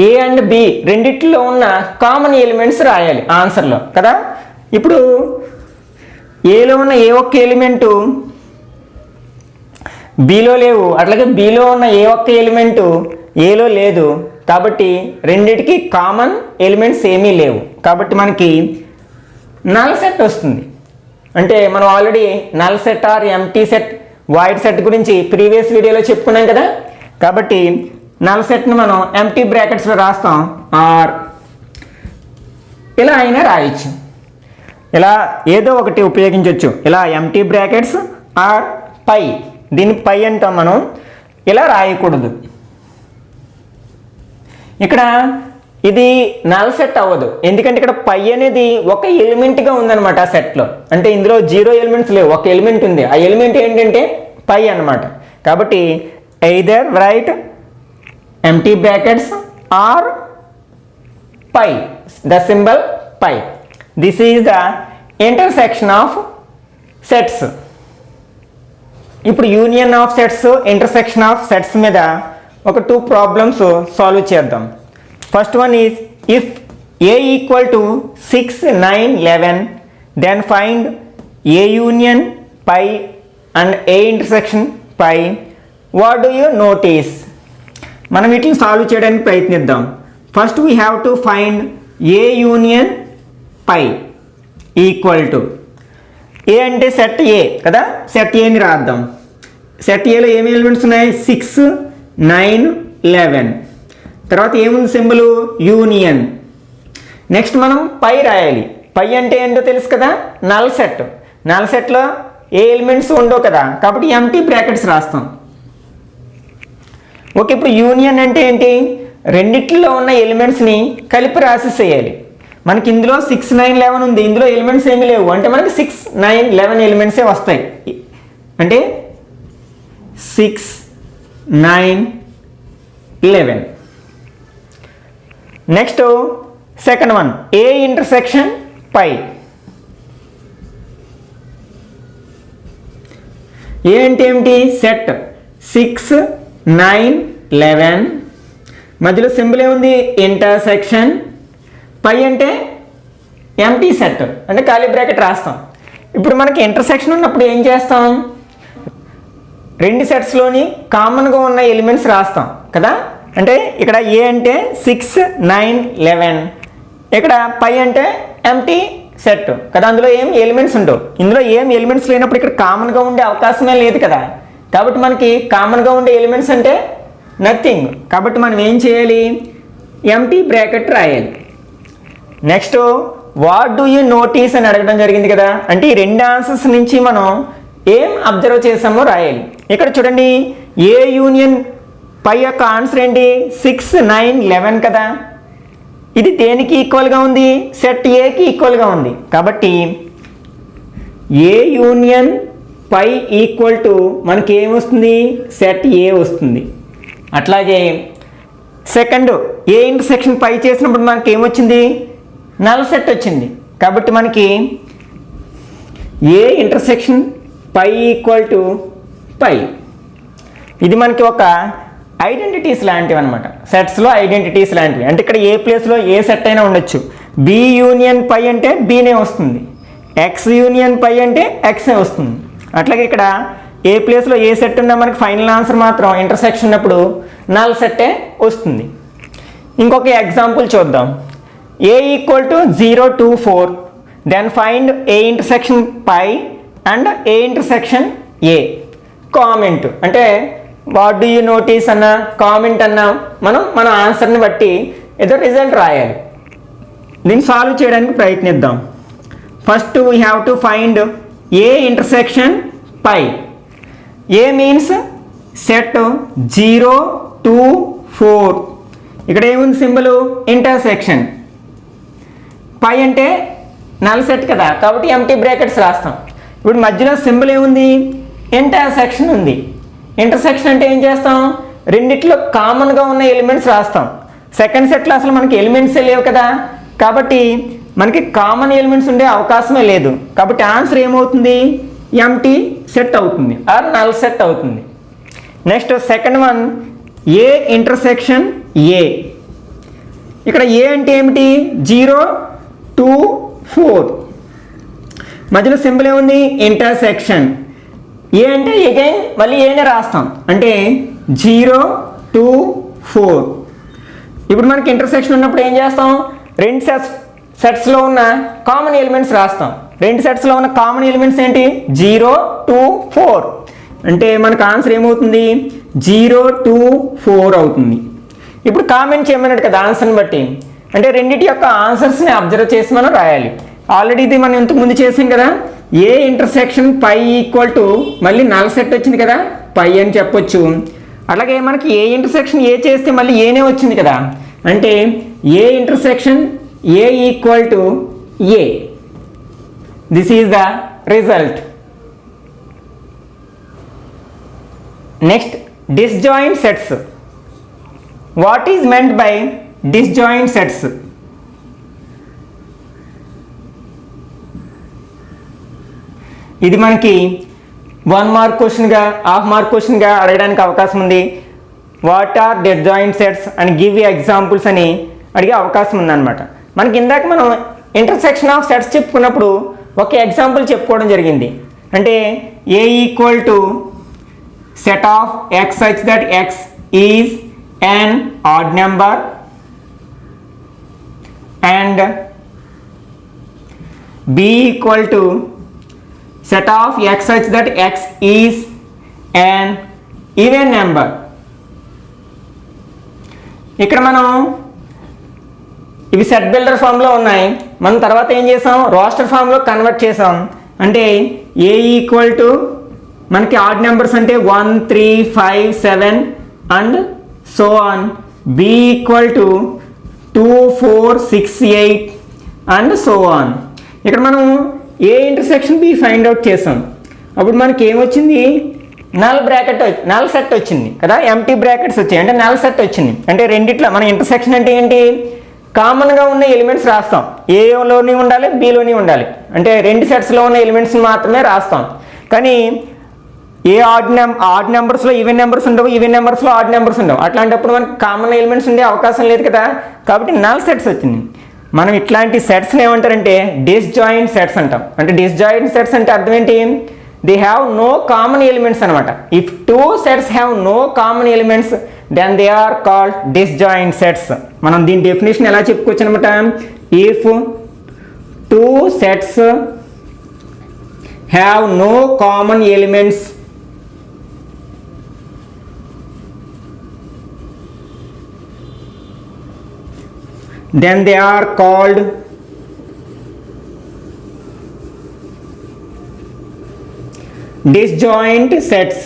ఏ and B రెండిట్లో ఉన్న common elements రాయాలి ఆన్సర్లో కదా. ఇప్పుడు ఏలో ఉన్న ఏ ఒక్క ఎలిమెంటు బిలో లేవు, అట్లాగే బిలో ఉన్న ఏ ఒక్క ఎలిమెంటు ఏలో లేదు. కాబట్టి రెండిటికి కామన్ ఎలిమెంట్స్ ఏమీ లేవు. కాబట్టి మనకి నల్ సెట్ వస్తుంది. అంటే మనం already null set or empty set, void set గురించి ప్రీవియస్ వీడియోలో చెప్పుకున్నాం కదా. కాబట్టి నల్ సెట్ని మనం ఎంటీ బ్రాకెట్స్లో రాస్తాం. ఆర్ ఇలా అయినా రాయొచ్చు, ఇలా ఏదో ఒకటి ఉపయోగించవచ్చు. ఇలా ఎంటీ బ్రాకెట్స్ ఆర్ పై, దీన్ని పై అంటాం మనం. ఇలా రాయకూడదు. ఇక్కడ ఇది నల్ సెట్ అవ్వదు, ఎందుకంటే ఇక్కడ పై అనేది ఒక ఎలిమెంట్గా ఉందన్నమాట ఆ సెట్లో. అంటే ఇందులో 0 ఎలిమెంట్స్ లేవు, ఒక ఎలిమెంట్ ఉంది. ఆ ఎలిమెంట్ ఏంటంటే పై అన్నమాట. కాబట్టి either write empty brackets or pi, the symbol pi. This is the intersection of sets. ఇప్పుడు union of sets, intersection of sets మీద ఒక 2 ప్రాబ్లమ్స్ సాల్వ్ చేద్దాం. First one is if A equal to 6 9 11 then find A union phi and A intersection phi. What do you notice? మనం వీటిని solve చేయడానికి ప్రయత్నిద్దాం. First we have to find A union phi equal to A అంటే set ఏ కదా, set ఏని రాద్దాం. Set ఏలో ఏమి ఎలిమెంట్స్ ఉన్నాయి? 6 9 11. తర్వాత ఏముంది సింబల్? యూనియన్. నెక్స్ట్ మనం పై రాయాలి. పై అంటే ఏంటో తెలుసు కదా, నల్ సెట్. నల్ సెట్లో ఏ ఎలిమెంట్స్ ఉండవు కదా, కాబట్టి ఎంటీ బ్రాకెట్స్ రాస్తాం. ఓకే, ఇప్పుడు యూనియన్ అంటే ఏంటి? రెండిట్లో ఉన్న ఎలిమెంట్స్ని కలిపి రాసేసేయాలి. మనకి ఇందులో 6 9 11 ఉంది, ఇందులో ఎలిమెంట్స్ ఏమీ లేవు. అంటే మనకి 6 9 11 ఎలిమెంట్సే వస్తాయి. అంటే 6 9 11. Next second one A intersection phi. A అంటే ఏమిటి? సెట్ 6 9 11 మధ్యలో సింబల్ ఏముంది? ఇంటర్సెక్షన్. పై అంటే ఎంటీ సెట్, అంటే ఖాళీ బ్రాకెట్ రాస్తాం. ఇప్పుడు మనకి ఇంటర్సెక్షన్ ఉన్నప్పుడు ఏం చేస్తాం? రెండు సెట్స్లోని కామన్గా ఉన్న ఎలిమెంట్స్ రాస్తాం కదా. అంటే ఇక్కడ ఏ అంటే 6 9 11, ఇక్కడ పై అంటే ఎంటీ సెట్ కదా, అందులో ఏం ఎలిమెంట్స్ ఉండవు. ఇందులో ఏం ఎలిమెంట్స్ లేనప్పుడు ఇక్కడ కామన్గా ఉండే అవకాశమే లేదు కదా. కాబట్టి మనకి కామన్గా ఉండే ఎలిమెంట్స్ అంటే నథింగ్. కాబట్టి మనం ఏం చేయాలి? ఎంటీ బ్రాకెట్ రాయాలి. Next what do you notice అని అడగడం జరిగింది కదా. అంటే ఈ రెండు ఆన్సర్స్ నుంచి మనం ఏం అబ్జర్వ్ చేసామో రాయాలి. ఇక్కడ చూడండి, ఏ యూనియన్ పై యొక్క ఆన్సర్ ఏంటి? 6 9 11 కదా. ఇది దేనికి ఈక్వల్గా ఉంది? సెట్ ఏకి ఈక్వల్గా ఉంది. కాబట్టి ఏ యూనియన్ పై ఈక్వల్ టు మనకి ఏమొస్తుంది? సెట్ ఏ వస్తుంది. అట్లాగే సెకండ్ ఏ ఇంటర్సెక్షన్ పై చేసినప్పుడు మనకి ఏమొచ్చింది? నల్ సెట్ వచ్చింది. కాబట్టి మనకి A intersection phi equal to phi. ఇది మనకి ఒక ఐడెంటిటీస్ లాంటివి అనమాట, సెట్స్లో ఐడెంటిటీస్ లాంటివి. అంటే ఇక్కడ ఏ ప్లేస్లో ఏ సెట్ అయినా ఉండొచ్చు. బి యూనియన్ పై అంటే బీనే వస్తుంది, ఎక్స్ యూనియన్ పై అంటే ఎక్సే వస్తుంది. అట్లాగే ఇక్కడ ఏ ప్లేస్లో ఏ సెట్ ఉన్నా మనకి ఫైనల్ ఆన్సర్ మాత్రం ఇంటర్సెక్షన్ ఉన్నప్పుడు నల్ సెట్టే వస్తుంది. ఇంకొక ఎగ్జాంపుల్ చూద్దాం. A equal to 0 to 4 then find A intersection phi and A intersection A. Comment అంటే వాట్ డూ యూ నోటీస్ అన్న కామెంట్ అన్న మనం మన ఆన్సర్ని బట్టి ఏదో రిజల్ట్ రాయాలి. దీన్ని సాల్వ్ చేయడానికి ప్రయత్నిద్దాం. First we have to find A intersection phi. A means set 0 to 4. ఇక్కడ ఏముంది సింబల్ ఇంటర్సెక్షన్. పై అంటే నల్ సెట్ కదా, కాబట్టి ఎంటీ బ్రాకెట్స్ రాస్తాం. ఇప్పుడు మధ్యలో సింబల్ ఏముంది ఇంటర్సెక్షన్ ఉంది. ఇంటర్సెక్షన్ అంటే ఏం చేస్తాం, రెండిట్లో కామన్గా ఉన్న ఎలిమెంట్స్ రాస్తాం. సెకండ్ సెట్లో అసలు మనకి ఎలిమెంట్సే లేవు కదా, కాబట్టి మనకి కామన్ ఎలిమెంట్స్ ఉండే అవకాశమే లేదు. కాబట్టి ఆన్సర్ ఏమవుతుంది ఎంటీ సెట్ అవుతుంది ఆర్ నల్ సెట్ అవుతుంది. Next second one A intersection ఏ. ఇక్కడ ఏ అంటే ఏమిటి 0 to 4. మధ్యలో సింబల్ ఏముంది ఇంటర్సెక్షన్. ఏ అంటే అగైన్ మళ్ళీ ఏనే రాస్తాం అంటే 0 to 4. ఇప్పుడు మనకి ఇంటర్సెక్షన్ ఉన్నప్పుడు ఏం చేస్తాం, రెండు సెట్స్లో ఉన్న కామన్ ఎలిమెంట్స్ రాస్తాం. రెండు సెట్స్లో ఉన్న కామన్ ఎలిమెంట్స్ ఏంటి 0 to 4 అంటే మనకు ఆన్సర్ ఏమవుతుంది 0 to 4 అవుతుంది. ఇప్పుడు కామెంట్ చేయమన్నాడు కదా ఆన్సర్ని బట్టి, అంటే రెండింటి యొక్క ఆన్సర్స్ని అబ్జర్వ్ చేసి మనం రాయాలి. ఆల్రెడీ ఇది మనం ఇంతకు ముందు చేసాం కదా, A intersection phi equal to మళ్ళీ నల్ సెట్ వచ్చింది కదా పై అని చెప్పొచ్చు. అలాగే మనకి ఏ ఇంటర్సెక్షన్ ఏ చేస్తే మళ్ళీ ఏనే వచ్చింది కదా, అంటే A intersection A equal to A. This is the result. Next disjoint sets. What is meant by disjoint sets? ఇది మనకి 1 మార్క్ క్వశ్చన్గా, హాఫ్ మార్క్ క్వశ్చన్గా అడగడానికి అవకాశం ఉంది. What are disjoint sets and give examples అని అడిగే అవకాశం ఉందన్నమాట. మనకి ఇందాక మనం ఇంటర్సెక్షన్ ఆఫ్ సెట్స్ చెప్పుకున్నప్పుడు ఒక ఎగ్జాంపుల్ చెప్పుకోవడం జరిగింది. అంటే A equal to set of X such that X is an odd number and b equal to set of x such that x is an even number. ఇక్కడ మనం ఇవి set builder ఫామ్లో ఉన్నాయి, మనం తర్వాత ఏం చేసాం రోస్టర్ ఫామ్లో కన్వర్ట్ చేసాం. అంటే ఏ ఈక్వల్ టు మనకి ఆడ్ నెంబర్స్ అంటే 1 3 5 7 and so on. b equal to 2 4 6 8 and so on. ఇక్కడ మనం A intersection B find out చేసాం. అప్పుడు మనకి ఏమొచ్చింది నల్ సెట్ వచ్చింది కదా, ఎంటీ బ్రాకెట్స్ వచ్చాయి అంటే నల్ సెట్ వచ్చింది. అంటే రెండిట్లో మన ఇంటర్సెక్షన్ అంటే ఏంటి, కామన్గా ఉన్న ఎలిమెంట్స్ రాస్తాం. ఏలోని ఉండాలి బిలోని ఉండాలి, అంటే రెండు సెట్స్లో ఉన్న ఎలిమెంట్స్ని మాత్రమే రాస్తాం. కానీ ఏ ఆడ్ నెంబర్స్లో ఈవెన్ నెంబర్స్ ఉండవు, ఈవెన్ నెంబర్స్లో ఆడ్ నెంబర్స్ ఉండవు. అట్లాంటప్పుడు మనకి కామన్ ఎలిమెంట్స్ ఉండే అవకాశం లేదు కదా, కాబట్టి నల్ సెట్స్ వచ్చింది. మనం ఇట్లాంటి సెట్స్ని ఏమంటారంటే డిస్జాయింట్ సెట్స్ అంటాం. అంటే డిస్జాయింట్ సెట్స్ అంటే అర్థం ఏంటి, they have no common elements అనమాట. If 2 sets have no common elements then they are called disjoint sets. మనం దీని డెఫినేషన్ ఎలా చెప్పుకోవచ్చు అనమాట, if 2 sets have no common elements then they are called disjoint sets.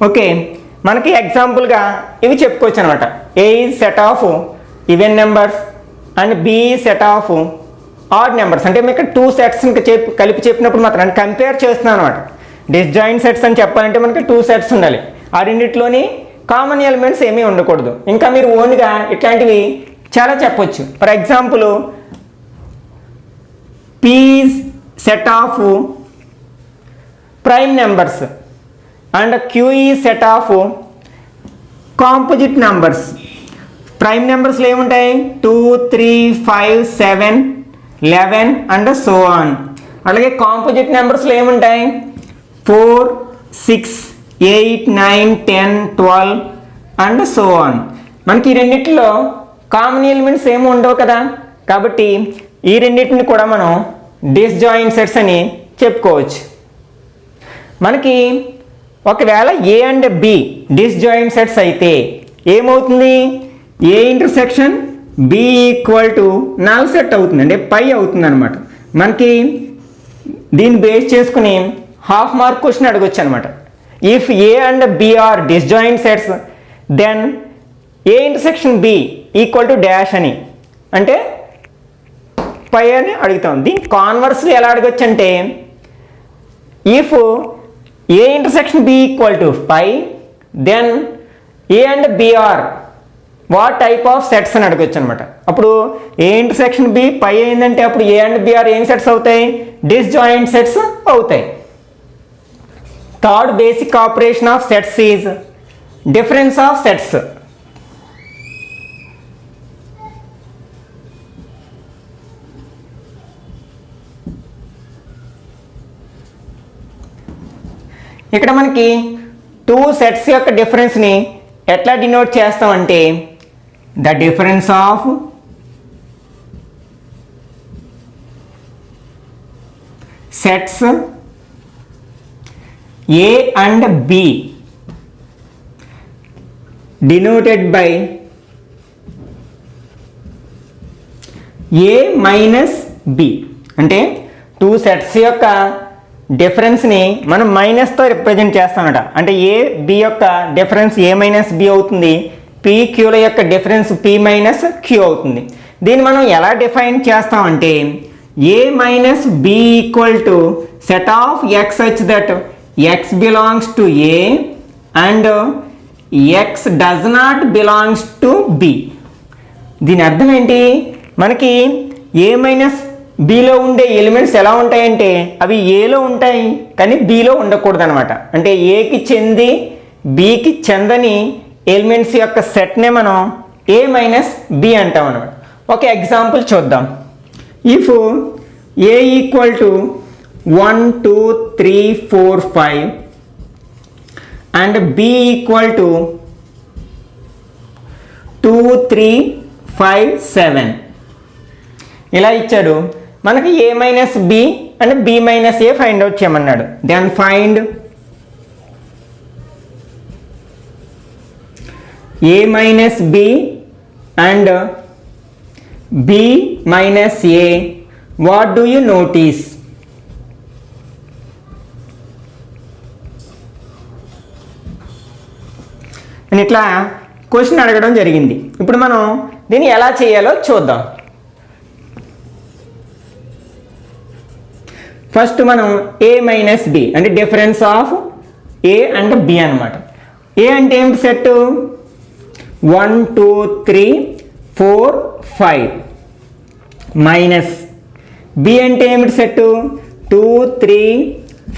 Okay, మనకి ఎగ్జాంపుల్గా ఇవి చెప్పుకోవచ్చు అనమాట. A is set of even numbers and B set of odd numbers. అంటే మీకు 2 sets కలిపి చెప్పినప్పుడు మాత్రం కంపేర్ చేస్తున్నాం అనమాట. డిస్జాయింట్ సెట్స్ అని చెప్పాలంటే మనకి 2 sets ఉండాలి, ఆ రెండిట్లోని కామన్ ఎలిమెంట్స్ ఏమీ ఉండకూడదు. ఇంకా మీరు ఓన్గా ఇట్లాంటివి చాలా చెప్పొచ్చు. For example P is set of prime numbers and Q is set of composite numbers. Prime నెంబర్స్లో ఏముంటాయి 2 3 5 7 11 అండ్ సో ఆన్. అలాగే కాంపోజిట్ నెంబర్స్లో ఏముంటాయి 4 6 8 9 10 12 అండ్ సో ఆన్. మనకి ఈ రెండింటిలో కామన్ ఎలిమెంట్స్ ఏమి ఉండవు కదా, కాబట్టి ఈ రెండింటిని కూడా మనం డిస్జాయింట్ సెట్స్ అని చెప్పుకోవచ్చు. మనకి ఒకవేళ A and B disjoint sets అయితే ఏమవుతుంది, A intersection B equal to null set అవుతుంది, అంటే పై అవుతుంది అనమాట. మనకి దీన్ని బేస్ చేసుకుని హాఫ్ మార్క్ క్వశ్చన్ అడగొచ్చు అనమాట. If A and B are disjoint sets then A intersection B equal to dash అని, అంటే పై అని అడుగుతాం. దీని కాన్వర్స్లీ ఎలా అడగొచ్చు అంటే if A intersection B equal to phi then A and B are what type of sets అని అడగొచ్చు అనమాట. అప్పుడు ఏ ఇంటర్సెక్షన్ బి పై అయిందంటే అప్పుడు ఏ అండ్ బి ఆర్ ఏం సెట్స్ అవుతాయి, డిస్జాయింట్ సెట్స్ అవుతాయి. Third basic operation of sets is difference of sets. ఇక్కడ మనకి టూ సెట్స్ యొక్క డిఫరెన్స్ని ఎట్లా డినోట్ చేస్తామంటే the difference of sets A and B denoted by A minus B. అంటే టూ సెట్స్ యొక్క డిఫరెన్స్ని మనం మైనస్తో రిప్రజెంట్ చేస్తామట. అంటే ఏ బి యొక్క డిఫరెన్స్ ఏ మైనస్ బి అవుతుంది, పి క్యూల యొక్క డిఫరెన్స్ పి మైనస్ క్యూ అవుతుంది. దీన్ని మనం ఎలా డిఫైన్ చేస్తామంటే A minus B equal to set of X such that X belongs to A and x does not belongs to B. దీని అర్థం ఏంటి, మనకి ఏ మైనస్ బిలో ఉండే ఎలిమెంట్స్ ఎలా ఉంటాయంటే అవి ఏలో ఉంటాయి కానీ బిలో ఉండకూడదు అనమాట. అంటే ఏకి చెంది బికి చెందని ఎలిమెంట్స్ యొక్క సెట్నే మనం ఏ మైనస్ బి అంటాం అనమాట. ఒక ఎగ్జాంపుల్ చూద్దాం. If A equal to 1 2 3 4 5 and B equal to 2 3 5 7 ఇలా ఇచ్చాడు. మనకి A minus B and B minus A find out చేయమన్నాడు. Then find A minus B and B minus A. What do you notice? అని ఇట్లా question అడగడం జరిగింది. ఇప్పుడు మనం దీన్ని ఎలా చేయాలో చూద్దాం. ఫస్ట్ మనం ఏ మైనస్ బి అంటే difference of A and B అనమాట. ఏ అంటే ఏమిటి సెట్ 1 2 3 4 5 మైనస్ బి అంటే ఏమిటి సెట్ 2 3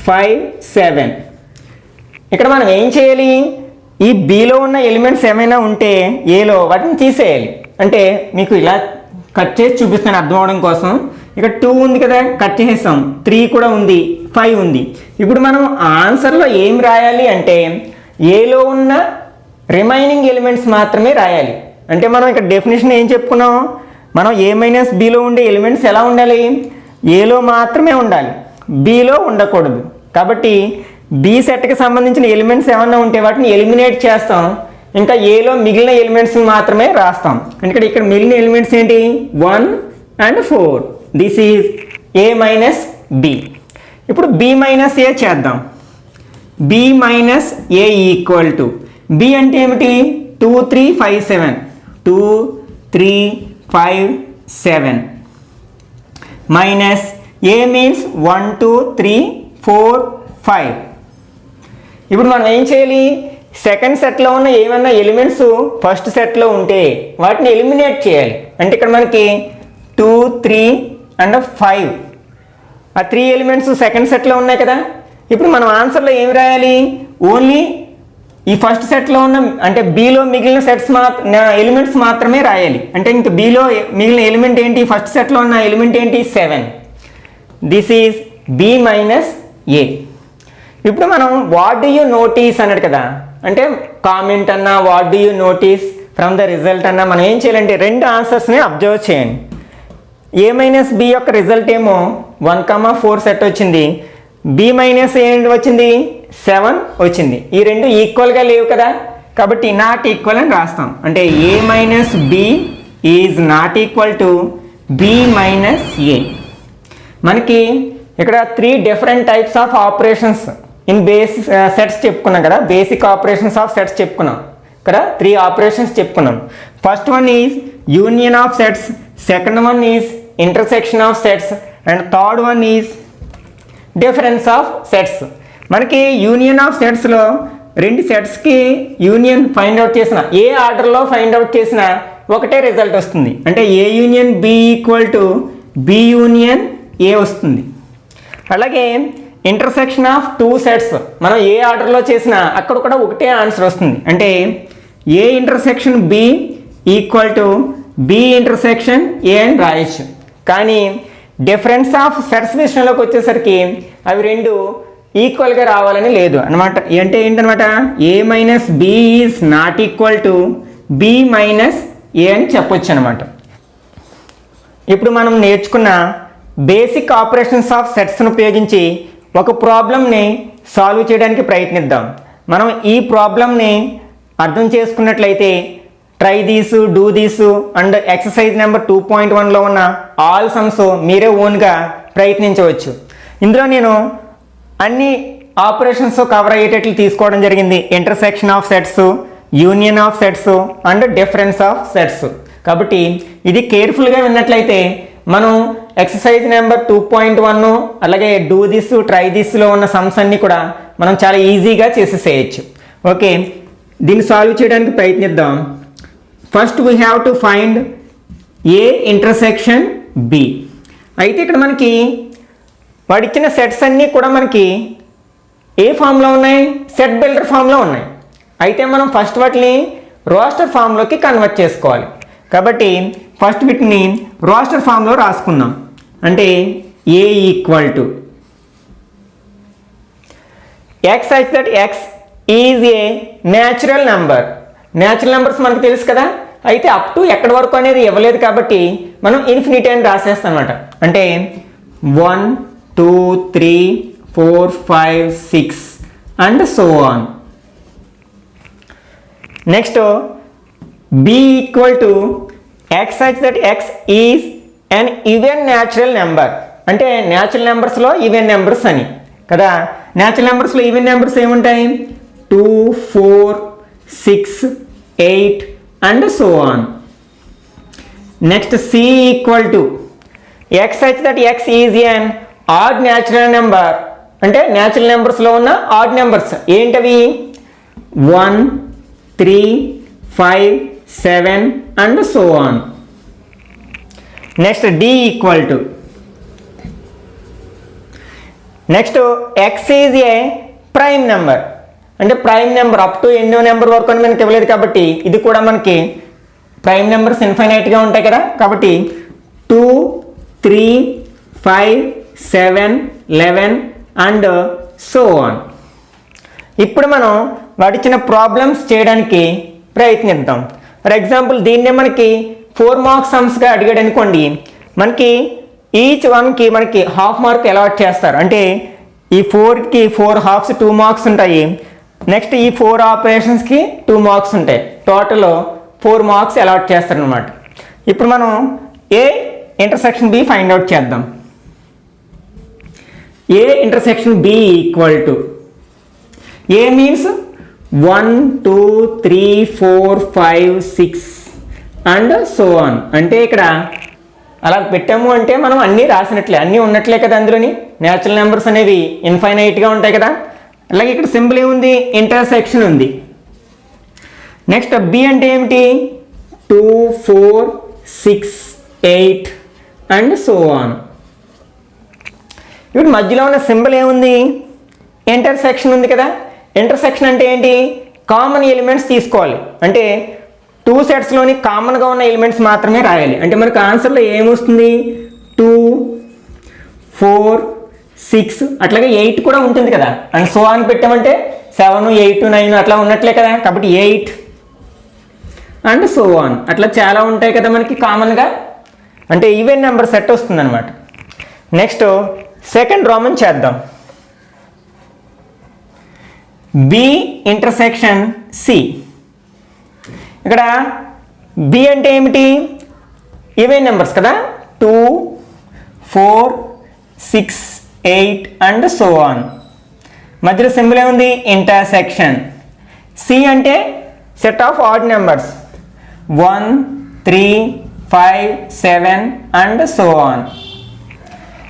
5 7. ఇక్కడ మనం ఏం చేయాలి, ఈ బిలో ఉన్న ఎలిమెంట్స్ ఏమైనా ఉంటే ఏలో వాటిని తీసేయాలి. అంటే మీకు ఇలా కట్ చేసి చూపిస్తాను అర్థం అవడం కోసం. ఇక్కడ 2 ఉంది కదా, కట్ చేసేస్తాం. 3 కూడా ఉంది, 5 ఉంది. ఇప్పుడు మనం ఆన్సర్లో ఏం రాయాలి అంటే ఏలో ఉన్న రిమైనింగ్ ఎలిమెంట్స్ మాత్రమే రాయాలి. అంటే మనం ఇక్కడ డెఫినేషన్ ఏం చెప్పుకున్నాం, మనం ఏ మైనస్ బిలో ఉండే ఎలిమెంట్స్ ఎలా ఉండాలి, ఏలో మాత్రమే ఉండాలి, బిలో ఉండకూడదు. కాబట్టి బి సెట్కి సంబంధించిన ఎలిమెంట్స్ ఏమన్నా ఉంటే వాటిని ఎలిమినేట్ చేస్తాం, ఇంకా ఏలో మిగిలిన ఎలిమెంట్స్ మాత్రమే రాస్తాం. అంటే ఇక్కడ మిగిలిన ఎలిమెంట్స్ ఏంటి 1 and 4. This is A minus B. ఇప్పుడు బి మైనస్ ఏ చేద్దాం. B minus A equal to B అంటే ఏమిటి 2 3 5 7 2 3 5 7 మైనస్ ఏ మీన్స్ 1 2 3 4 5. ఇప్పుడు మనం ఏం చేయాలి, సెకండ్ సెట్లో ఉన్న ఏమన్నా ఎలిమెంట్స్ ఫస్ట్ సెట్లో ఉంటే వాటిని ఎలిమినేట్ చేయాలి. అంటే ఇక్కడ మనకి 2 3 and 5 ఆ 3 ఎలిమెంట్స్ సెకండ్ సెట్లో ఉన్నాయి కదా. ఇప్పుడు మనం ఆన్సర్లో ఏం రాయాలి, ఓన్లీ ఈ ఫస్ట్ సెట్లో ఉన్న అంటే బీలో మిగిలిన ఎలిమెంట్స్ మాత్రమే రాయాలి. అంటే ఇంక బీలో మిగిలిన ఎలిమెంట్ ఏంటి, ఫస్ట్ సెట్లో ఉన్న ఎలిమెంట్ ఏంటి 7. దిస్ ఈజ్ బి మైనస్ ఏ. ఇప్పుడు మనం వాట్ డూ యూ నోటీస్ అన్నాడు కదా, అంటే కామెంట్ అన్నా what do you notice from the result అన్నా మనం ఏం చేయాలంటే రెండు ఆన్సర్స్ని అబ్జర్వ్ చేయండి. ఏ మైనస్ బి యొక్క రిజల్ట్ ఏమో 1,4 సెట్ వచ్చింది, బి మైనస్ ఏంటి వచ్చింది 7 వచ్చింది. ఈ రెండు ఈక్వల్గా లేవు కదా, కాబట్టి నాట్ ఈక్వల్ అని రాస్తాం. అంటే A minus B is not equal to B minus A. మనకి ఇక్కడ 3 different types of operations in basic sets చెప్పుకున్నాం కదా, బేసిక్ ఆపరేషన్స్ ఆఫ్ సెట్స్ చెప్పుకున్నాం కదా, 3 ఆపరేషన్స్ చెప్పుకున్నాం. First one is union of sets, second one is intersection of sets, and third one is difference of sets. మనకి union of సెట్స్లో రెండు సెట్స్కి union find out చేసిన, ఏ ఆర్డర్లో find out చేసినా ఒకటే result వస్తుంది. అంటే A union B equal to B union A వస్తుంది. అలాగే ఇంటర్సెక్షన్ ఆఫ్ 2 సెట్స్ మనం ఏ ఆర్డర్లో చేసినా అక్కడ కూడా ఒకటే ఆన్సర్ వస్తుంది. అంటే A intersection B equal to B intersection A అని రాయొచ్చు. కానీ డిఫరెన్స్ ఆఫ్ సెట్స్ విషయంలోకి వచ్చేసరికి అవి రెండు ఈక్వల్గా రావాలని లేదు అనమాట. అంటే ఏంటనమాట, A minus B is not equal to B minus A అని చెప్పొచ్చు అనమాట. ఇప్పుడు మనం నేర్చుకున్న బేసిక్ ఆపరేషన్స్ ఆఫ్ సెట్స్ను ఉపయోగించి ఒక ప్రాబ్లమ్ని సాల్వ్ చేయడానికి ప్రయత్నిద్దాం. మనం ఈ ప్రాబ్లమ్ని అర్థం చేసుకున్నట్లయితే try these, do these and exercise number 2.1లో ఉన్న ఆల్ సమ్స్ మీరే ఓన్గా ప్రయత్నించవచ్చు. ఇందులో నేను అన్ని ఆపరేషన్స్ కవర్ అయ్యేటట్లు తీసుకోవడం జరిగింది. Intersection of sets, union of sets and difference of sets. కాబట్టి ఇది కేర్ఫుల్గా విన్నట్లయితే మనం ఎక్సర్సైజ్ నెంబర్ 2.1 అలాగే డూ దిస్, ట్రై దిస్లో ఉన్న సమ్స్ అన్నీ కూడా మనం చాలా ఈజీగా చేసేసేయచ్చు. ఓకే, దీన్ని సాల్వ్ చేయడానికి ప్రయత్నిద్దాం. First we have to find A intersection B. అయితే ఇక్కడ మనకి వాడిచ్చిన సెట్స్ అన్నీ కూడా మనకి ఏ ఫామ్లో ఉన్నాయి, సెట్ బిల్డర్ ఫామ్లో ఉన్నాయి. అయితే మనం ఫస్ట్ వాటిని రోస్టర్ ఫామ్లోకి కన్వర్ట్ చేసుకోవాలి. కాబట్టి ఫస్ట్ వీటిని రోస్టర్ ఫామ్లో రాసుకుందాం. అంటే A equal to X such that X is a natural number. Natural numbers మనకు తెలుసు కదా, అయితే అప్ టు ఎక్కడి వరకు అనేది ఇవ్వలేదు కాబట్టి మనం ఇన్ఫినిటీ అని రాసేస్తాం అనమాట. అంటే 1 2 3 4 5 6 and so on. Next B equal to X such that X is an even natural number. అంటే న్యాచురల్ నెంబర్స్లో ఈవెన్ నెంబర్స్ అని కదా. న్యాచురల్ నెంబర్స్లో ఈవెన్ నెంబర్స్ ఏముంటాయి, 2 4 6 8 and so on. Next C equal to X such that X is an odd natural number. అంటే natural నెంబర్స్లో ఉన్న odd numbers ఏంటవి, 1 3 5 7 and so on. Next D equal to next X is a prime number. అంటే prime number up to ఎన్నో number వరకు అని మనకి ఇవ్వలేదు కాబట్టి ఇది కూడా మనకి ప్రైమ్ నెంబర్స్ ఇన్ఫైనైట్గా ఉంటాయి కదా. కాబట్టి 2 3 5 7 11 అండ్ సో ఆన్. ఇప్పుడు మనం వాటిచ్చిన ప్రాబ్లమ్స్ చేయడానికి ప్రయత్నిద్దాం. ఫర్ ఎగ్జాంపుల్ దీన్నే మనకి 4 మార్క్స్ సమ్స్గా అడిగాడు అనుకోండి, మనకి ఈచ్ వన్కి మనకి హాఫ్ మార్క్ అలాట్ చేస్తారు. అంటే ఈ 4కి 4 హాఫ్స్ 2 మార్క్స్ ఉంటాయి. నెక్స్ట్ ఈ 4 ఆపరేషన్స్కి 2 మార్క్స్ ఉంటాయి. టోటల్ 4 మార్క్స్ అలాట్ చేస్తారనమాట. ఇప్పుడు మనం A intersection B find out చేద్దాం. A intersection B equal to A means 1 2 3 4 5 6 and so on. అంటే ఇక్కడ అలా పెట్టాము అంటే మనం అన్నీ రాసినట్లే, అన్నీ ఉన్నట్లే కదా. అందులోని న్యాచురల్ నెంబర్స్ అనేవి ఇన్ఫైనైట్గా ఉంటాయి కదా. అలాగే ఇక్కడ సింబల్ ఏముంది, ఇంటర్సెక్షన్ ఉంది. నెక్స్ట్ బి అంటే ఏమిటి, 2 4 6 8 అండ్ సో ఆన్. ఇప్పుడు మధ్యలో ఉన్న సింబల్ ఏముంది, ఇంటర్సెక్షన్ ఉంది కదా. ఇంటర్సెక్షన్ అంటే ఏంటి, కామన్ ఎలిమెంట్స్ తీసుకోవాలి. అంటే 2 సెట్స్లోని కామన్గా ఉన్న ఎలిమెంట్స్ మాత్రమే రాయాలి. అంటే మనకు ఆన్సర్లో ఏమొస్తుంది 2, 4, 6 అట్లాగే 8 కూడా ఉంటుంది కదా. అండ్ సో అని పెట్టామంటే 7, 8, 9 అట్లా ఉన్నట్లే కదా. కాబట్టి 8 అండ్ సో ఆన్ అట్లా చాలా ఉంటాయి కదా మనకి కామన్గా. అంటే ఈవెన్ నెంబర్ సెట్ వస్తుంది అనమాట. నెక్స్ట్ సెకండ్ రోమన్ చేద్దాం. B intersection C. ఇక్కడ బి అంటే ఏమిటి? ఈవెన్ నెంబర్స్ కదా. 2, 4, 6, 8 అండ్ సో ఆన్. మధ్యలో సింబల్ ఏముంది? ఇంటర్సెక్షన్. సి అంటే set of odd numbers 1, 3, 5, 7 and so on.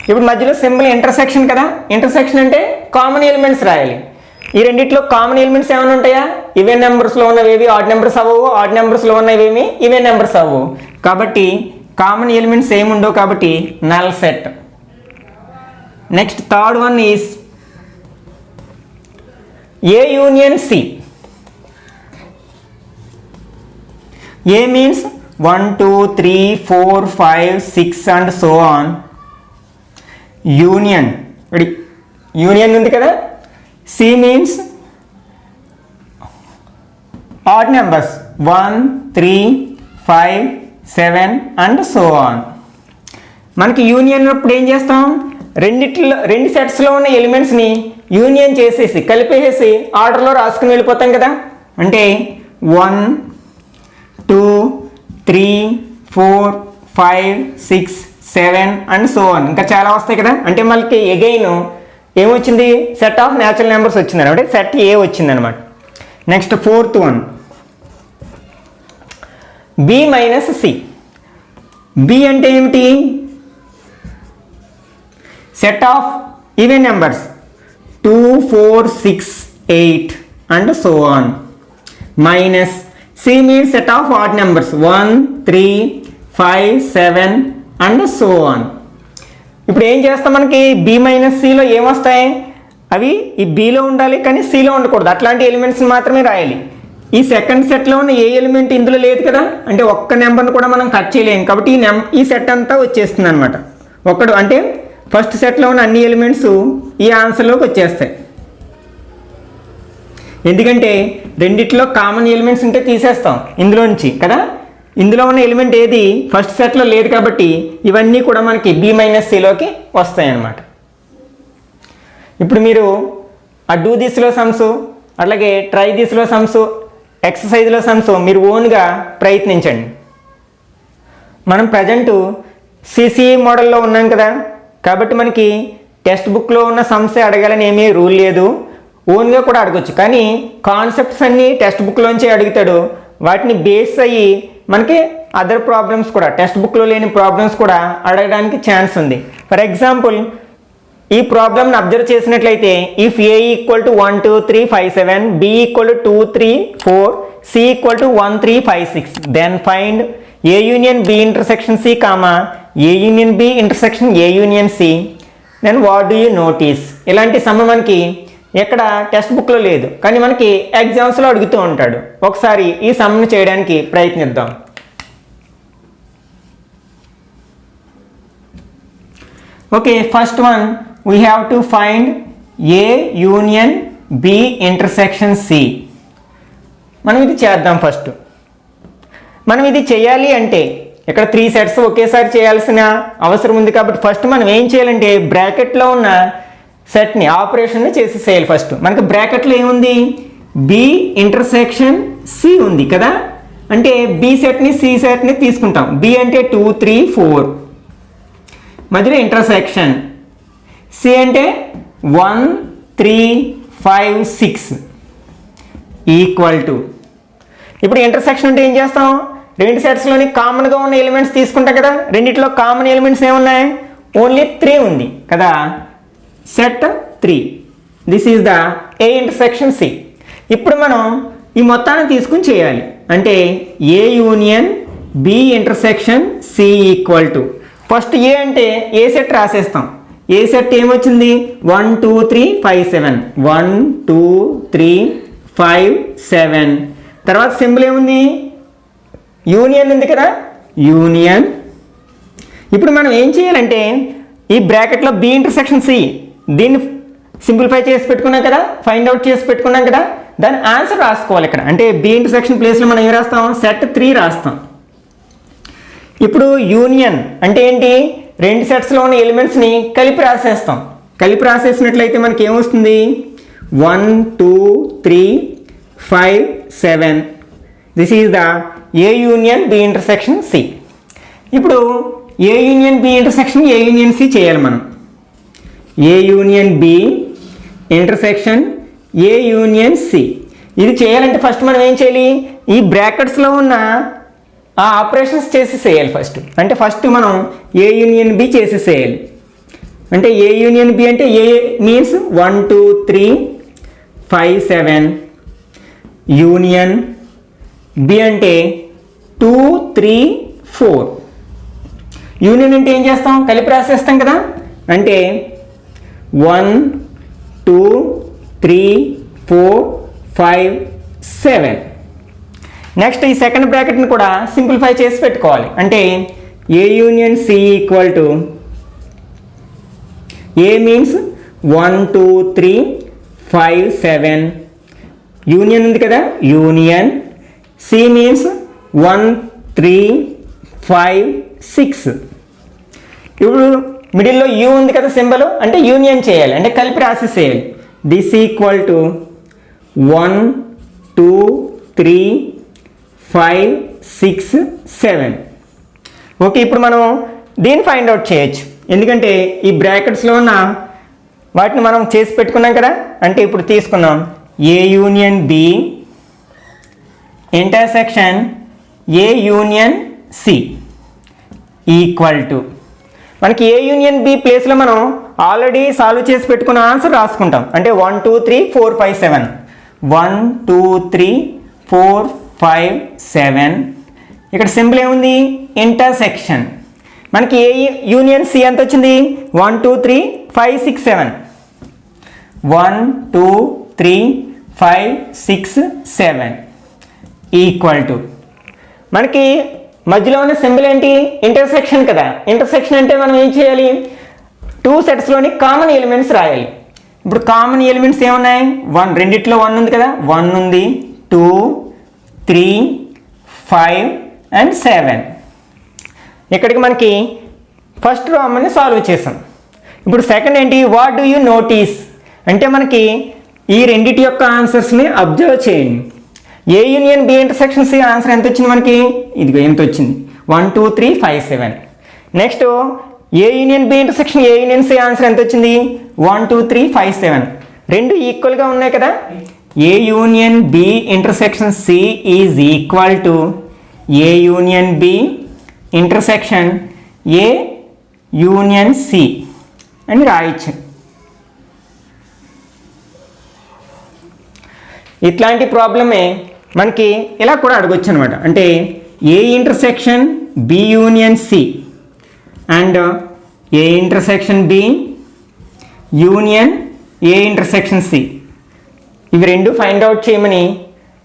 ఇప్పుడు మధ్యలో సింబల్ ఇంటర్సెక్షన్ కదా. ఇంటర్సెక్షన్ అంటే కామన్ ఎలిమెంట్స్ రాయాలి. ఈ రెండిట్లో కామన్ ఎలిమెంట్స్ ఏమైనా ఉంటాయా? ఈవెన్ నెంబర్స్లో ఉన్నవేవి ఆడ్ నెంబర్స్ అవ్వవు, ఆడ్ నెంబర్స్లో ఉన్నవేమి ఈవెన్ నెంబర్స్ అవ్వవు. కాబట్టి కామన్ ఎలిమెంట్స్ ఏముండవు కాబట్టి null set. Next third one is A union C. A means 1, 2, 3, 4, 5, 6 and so on. Union union ఉంది కదా. C means odd numbers 1, 3, 5, 7 and so on. మనకి యూనియన్ అప్పుడు ఏం చేస్తాం? రెండు సెట్స్లో ఉన్న ఎలిమెంట్స్ని యూనియన్ చేసేసి కలిపేసి ఆర్డర్లో రాసుకుని వెళ్ళిపోతాం కదా. అంటే 1, 2, 3, 4, 5, 6, 7 అండ్ సో ఆన్. ఇంకా చాలా వస్తాయి కదా. అంటే మనకి అగైన్ ఏమొచ్చింది? సెట్ ఆఫ్ న్యాచురల్ నెంబర్స్ వచ్చింది అనమాట. సెట్ ఏ వచ్చింది అనమాట. Next fourth one B minus C. B అంటే ఏమిటి? Set of even numbers 2, 4, 6, 8 and so on. Minus C means set of odd numbers 1, 3, 5, 7 and so on. ఇప్పుడు ఏం చేస్తాం? మనకి బి మైనస్ సిలో ఏమొస్తాయి? అవి ఈ బిలో ఉండాలి కానీ సిలో ఉండకూడదు. అట్లాంటి ఎలిమెంట్స్ని మాత్రమే రాయాలి. ఈ సెకండ్ సెట్లో ఉన్న ఏ ఎలిమెంట్ ఇందులో లేదు కదా. అంటే ఒక్క నెంబర్ని కూడా మనం కట్ చేయలేము. కాబట్టి ఈ సెట్ అంతా వచ్చేస్తుంది అనమాట. ఒక్కడు అంటే ఫస్ట్ సెట్లో ఉన్న అన్ని ఎలిమెంట్స్ ఈ ఆన్సర్లోకి వచ్చేస్తాయి. ఎందుకంటే రెండిట్లో కామన్ ఎలిమెంట్స్ ఉంటే తీసేస్తాం ఇందులో నుంచి కదా. ఇందులో ఉన్న ఎలిమెంట్ ఏది ఫస్ట్ సెట్లో లేదు కాబట్టి ఇవన్నీ కూడా మనకి బి మైనస్ సిలోకి వస్తాయి అన్నమాట. ఇప్పుడు మీరు ఆ డూ దిస్లో సమ్స్ అలాగే ట్రై దిస్లో సమ్స్ ఎక్సర్సైజ్లో సమ్స్ మీరు ఓన్గా ప్రయత్నించండి. మనం ప్రజెంటు సిసిఈ మోడల్లో ఉన్నాం కదా. కాబట్టి మనకి టెక్స్ట్ బుక్లో ఉన్న సమ్సే అడగాలని ఏమీ రూల్ లేదు. ఓన్గా కూడా అడగొచ్చు. కానీ కాన్సెప్ట్స్ అన్నీ టెక్స్ట్ బుక్లోంచి అడుగుతాడు. వాటిని బేస్ అయ్యి మనకి అదర్ ప్రాబ్లమ్స్ కూడా టెక్స్ట్ బుక్లో లేని ప్రాబ్లమ్స్ కూడా అడగడానికి ఛాన్స్ ఉంది. ఫర్ ఎగ్జాంపుల్ ఈ ప్రాబ్లమ్ని అబ్జర్వ్ చేసినట్లయితే if A equal to 1, 2, 3, 5, 7, B equal to 2, 3, 4, C equal to 1, 3, 5, 6, then find A union B intersection C comma A union B intersection A union C, then what do you notice. ఇలాంటి sum మనకి ఎక్కడ text బుక్లో లేదు కానీ మనకి ఎగ్జామ్స్లో అడుగుతూ ఉంటాడు. ఒకసారి ఈ సమ్ని చేయడానికి ప్రయత్నిద్దాం. Okay, first one we have to find A union B intersection C. మనం ఇది చేద్దాం. ఫస్ట్ మనం ఇది చేయాలి అంటే ఇక్కడ 3 సెట్స్ ఒకేసారి చేయాల్సిన అవసరం ఉంది. కాబట్టి ఫస్ట్ మనం ఏం చేయాలంటే బ్రాకెట్లో ఉన్న సెట్ని ఆపరేషన్ని చేసేసేయాలి. ఫస్ట్ మనకి బ్రాకెట్లో ఏముంది? బి ఇంటర్సెక్షన్ సి ఉంది కదా. అంటే బి సెట్ని సి సెట్ని తీసుకుంటాం. బి అంటే 2, 3, 4 మధ్యలో ఇంటర్సెక్షన్. సి అంటే 1, 3, 5, 6 ఈక్వల్ టు. ఇప్పుడు ఇంటర్సెక్షన్ అంటే ఏం చేస్తాం? రెండు సెట్స్లోని కామన్గా ఉన్న ఎలిమెంట్స్ తీసుకుంటాం కదా. రెండిట్లో కామన్ ఎలిమెంట్స్ ఏమున్నాయి? ఓన్లీ 3 ఉంది కదా. Set 3. This is the A intersection C. ఇప్పుడు మనం ఈ మొత్తాన్ని తీసుకుని చేయాలి. అంటే A union B intersection C equal to first A అంటే ఏ సెట్ రాసేస్తాం. ఏ సెట్ ఏమొచ్చింది? 1, 2, 3, 5, 7. 1, 2, 3, 5, 7. తర్వాత సింబల్ ఏముంది, యూనియన్ ఉంది కదా, యూనియన్. ఇప్పుడు మనం ఏం చేయాలంటే ఈ బ్రాకెట్లో బి ఇంటర్సెక్షన్ సి, దీన్ని సింప్లిఫై చేసి పెట్టుకున్నాం కదా, ఫైండ్ అవుట్ చేసి పెట్టుకున్నాం కదా, దాని ఆన్సర్ రాసుకోవాలి ఇక్కడ. అంటే బి ఇంటర్సెక్షన్ ప్లేస్లో మనం ఏం రాస్తాం, సెట్ 3 రాస్తాం. ఇప్పుడు యూనియన్ అంటే ఏంటి, రెండు సెట్స్లో ఉన్న ఎలిమెంట్స్ని కలిపి రాసేస్తాం. కలిపి రాసేసినట్లయితే మనకి ఏమొస్తుంది, 1 2 3 5 7. This is the A union B intersection C. ఇప్పుడు A union B intersection A union C చేయాలి మనం. A union B intersection A union C. ఇది చేయాలంటే ఫస్ట్ మనం ఏం చేయాలి, ఈ బ్రాకెట్స్లో ఉన్న ఆ ఆపరేషన్స్ చేసేసేయాలి ఫస్ట్. అంటే ఫస్ట్ మనం ఏ యూనియన్ బి చేసేసేయాలి. అంటే ఏ యూనియన్ బి అంటే ఏ మీన్స్ 1 2 3 5 7, యూనియన్ బి అంటే 2 3 4. యూనియన్ అంటే ఏం చేస్తాం, కలిపి రాసేస్తాం కదా. అంటే 1 2 3 4 5 7. నెక్స్ట్ ఈ సెకండ్ బ్రాకెట్ని కూడా సింప్లిఫై చేసి పెట్టుకోవాలి. అంటే A union C equal to, A means 1 2 3 5 7, union ఉంది కదా, యూనియన్. C means 1 3 5 6. ఇప్పుడు మిడిల్లో యూ ఉంది కదా సింబల్, అంటే యూనియన్ చేయాలి, అంటే కలిపి రాసేసేయాలి. This equal to 1 2 3 5 6 7. ఓకే, ఇప్పుడు మనం దీన్ని ఫైండ్ అవుట్ చేయొచ్చు. ఎందుకంటే ఈ బ్రాకెట్స్లో ఉన్న వాటిని మనం చేసి పెట్టుకున్నాం కదా. అంటే ఇప్పుడు తీసుకున్నాం A union B intersection A union C equal to, మనకి ఏ యూనియన్ బి ప్లేస్లో మనం ఆల్రెడీ సాల్వ్ చేసి పెట్టుకున్న ఆన్సర్ రాసుకుంటాం. అంటే 1 2 3 4 5 7, 1 2 3 4 5 7. ఇక్కడ సింబల్ ఏముంది, ఇంటర్సెక్షన్. మనకి ఏ యూనియన్ సి ఎంత వచ్చింది, 1 2 3 5 6 7, 1 2 3 5 6 7 ఈక్వల్ టు, మనకి మధ్యలో ఉన్న సింబల్ ఏంటి, ఇంటర్సెక్షన్ కదా. ఇంటర్సెక్షన్ అంటే మనం ఏం చేయాలి, 2 సెట్స్లోని కామన్ ఎలిమెంట్స్ రాయాలి. ఇప్పుడు కామన్ ఎలిమెంట్స్ ఏమున్నాయి, 1, రెండిట్లో 1 ఉంది కదా, 1 ఉంది, 2 3 5 and 7. ఇక్కడికి మనకి ఫస్ట్ రామని సాల్వ్ చేసాం. ఇప్పుడు సెకండ్ ఏంటి, వాట్ డూ యూ నోటీస్ అంటే మనకి ఈ రెండిటి యొక్క ఆన్సర్స్ని అబ్జర్వ్ చేయండి. A union B intersection C answer ఎంత వచ్చింది మనకి, ఇదిగో ఎంత వచ్చింది, 1 2 3 5 7. Next A union B intersection A union C answer ఎంత వచ్చింది, 1 2 3 5 7. రెండు ఈక్వల్గా ఉన్నాయి కదా. A union B intersection C is equal to A union B intersection A union C అని రాయొచ్చు. ఇట్లాంటి ప్రాబ్లమే మనకి ఇలా కూడా అడగొచ్చు అనమాట. అంటే A intersection B union C and A intersection B union A intersection C, ఇవి రెండు ఫైండ్ అవుట్ చేయమని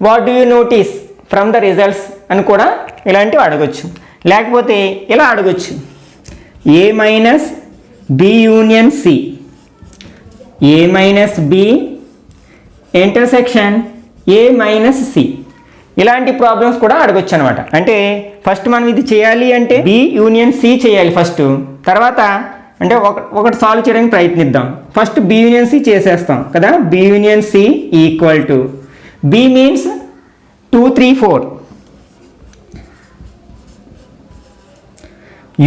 what do you notice from the results అని కూడా ఇలాంటివి అడగొచ్చు. లేకపోతే ఇలా అడగొచ్చు, A minus B union C, A minus B intersection A minus C. ఇలాంటి ప్రాబ్లమ్స్ కూడా అడగొచ్చు అనమాట. అంటే ఫస్ట్ మనం ఇది చేయాలి అంటే బి యూనియన్ సి చేయాలి ఫస్ట్, తర్వాత అంటే ఒకటి సాల్వ్ చేయడానికి ప్రయత్నిద్దాం. ఫస్ట్ బి యూనియన్ సి చేసేస్తాం కదా. B union C equal to, B means 2 3 4,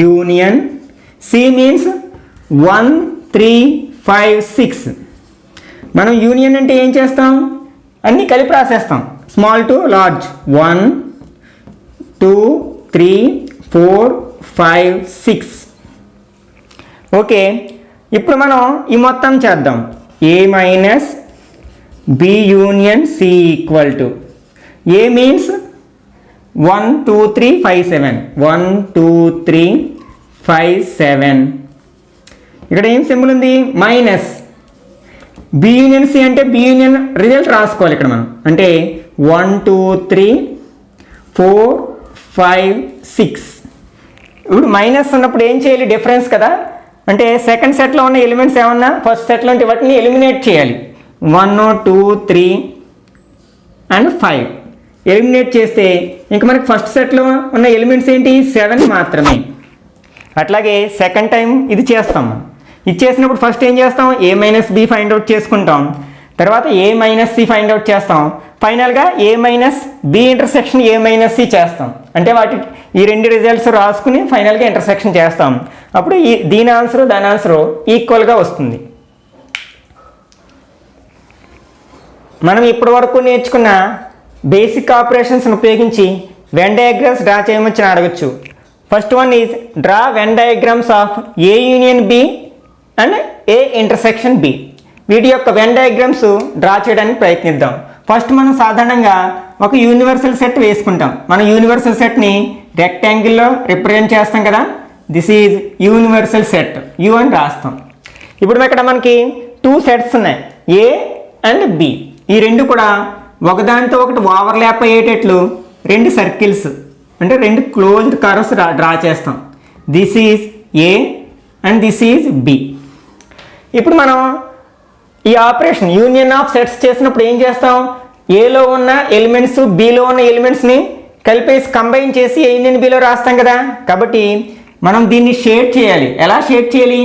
union C means 1 3 5 6. మనం యూనియన్ అంటే ఏం చేస్తాం, అన్నీ కలిపి రాసేస్తాం, స్మాల్ టు లార్జ్, 1 2 3 4 5 6. ఓకే, ఇప్పుడు మనం ఈ మొత్తం చేద్దాం. A minus B union C equal to, A means 1 2 3 5 7, 1 2 3 5 7. ఇక్కడ ఏం సింబల్ ఉంది, మైనస్. బి యూనియన్ సి అంటే బి యూనియన్ రిజల్ట్ రాసుకోవాలి ఇక్కడ మనం. అంటే 1 2 3 4 5 6. ఇప్పుడు మైనస్ ఉన్నప్పుడు ఏం చేయాలి? డిఫరెన్స్ కదా, అంటే సెకండ్ సెట్లో ఉన్న ఎలిమెంట్స్ ఏమన్నా ఫస్ట్ సెట్లో ఉంటే వాటిని ఎలిమినేట్ చేయాలి. 1 2 3 అండ్ 5 ఎలిమినేట్ చేస్తే ఇంకా మనకి ఫస్ట్ సెట్లో ఉన్న ఎలిమెంట్స్ ఏంటి? 7 మాత్రమే. అట్లాగే సెకండ్ టైం ఇది చేస్తాం. ఇది చేసినప్పుడు ఫస్ట్ ఏం చేస్తాం? a minus B find out చేసుకుంటాం, తర్వాత a minus C find out చేస్తాం, ఫైనల్గా a minus B intersection a minus C చేస్తాం. అంటే ఈ రెండు రిజల్ట్స్ రాసుకుని ఫైనల్గా ఇంటర్సెక్షన్ చేస్తాం. అప్పుడు దీని ఆన్సరు దాని ఆన్సరు ఈక్వల్గా వస్తుంది. మనం ఇప్పటి వరకు నేర్చుకున్న బేసిక్ ఆపరేషన్స్ని ఉపయోగించి వెన్ డయాగ్రామ్స్ డ్రా చేయమని అడగచ్చు. First one is draw Venn diagrams of A union B and A intersection B. వీటి యొక్క వెన్ డయాగ్రామ్స్ డ్రా చేయడానికి ప్రయత్నిద్దాం. ఫస్ట్ మనం సాధారణంగా ఒక యూనివర్సల్ సెట్ వేసుకుంటాం. మన యూనివర్సల్ సెట్ని రెక్టాంగిల్లో రిప్రజెంట్ చేస్తాం కదా, this is universal set, you అని రాస్తాం. ఇప్పుడు ఇక్కడ మనకి 2 సెట్స్ ఉన్నాయి, ఏ అండ్ బి. ఈ రెండు కూడా ఒకదానితో ఒకటి ఓవర్లాప్ అయ్యేటట్లు 2 సర్కిల్స్ అంటే 2 క్లోజ్డ్ కర్వ్స్ డ్రా చేస్తాం. This is A and this is B. ఇప్పుడు మనం ఈ ఆపరేషన్ యూనియన్ ఆఫ్ సెట్స్ చేసినప్పుడు ఏం చేస్తాం? ఏలో ఉన్న ఎలిమెంట్స్ బిలో ఉన్న ఎలిమెంట్స్ని కలిపేసి కంబైన్ చేసి ఏ యూనియన్ బిలో రాస్తాం కదా. కాబట్టి మనం దీన్ని షేడ్ చేయాలి. ఎలా షేడ్ చేయాలి?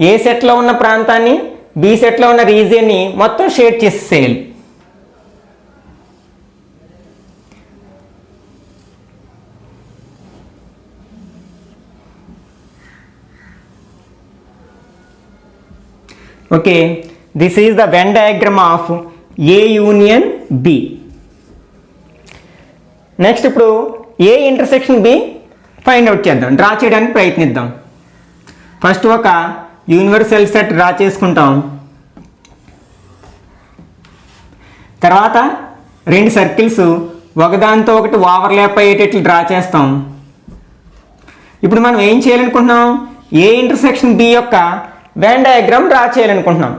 ఏ సెట్లో ఉన్న ప్రాంతాన్ని బి సెట్లో ఉన్న రీజియన్ని మొత్తం షేడ్ చేసేయాలి. Okay, this is the Venn diagram of A union B. Next ఇప్పుడు A intersection B find out చేద్దాం, డ్రా చేయడానికి ప్రయత్నిద్దాం. ఫస్ట్ ఒక యూనివర్సల్ సెట్ డ్రా చేసుకుంటాం, తర్వాత 2 సర్కిల్స్ ఒకదానితో ఒకటి ఓవర్లాప్ అయ్యేటట్లు డ్రా చేస్తాం. ఇప్పుడు మనం ఏం చేయాలనుకుంటున్నాం? ఏ ఇంటర్సెక్షన్ బి యొక్క వెన్ డయాగ్రామ్ డ్రా చేయాలనుకుంటున్నాం.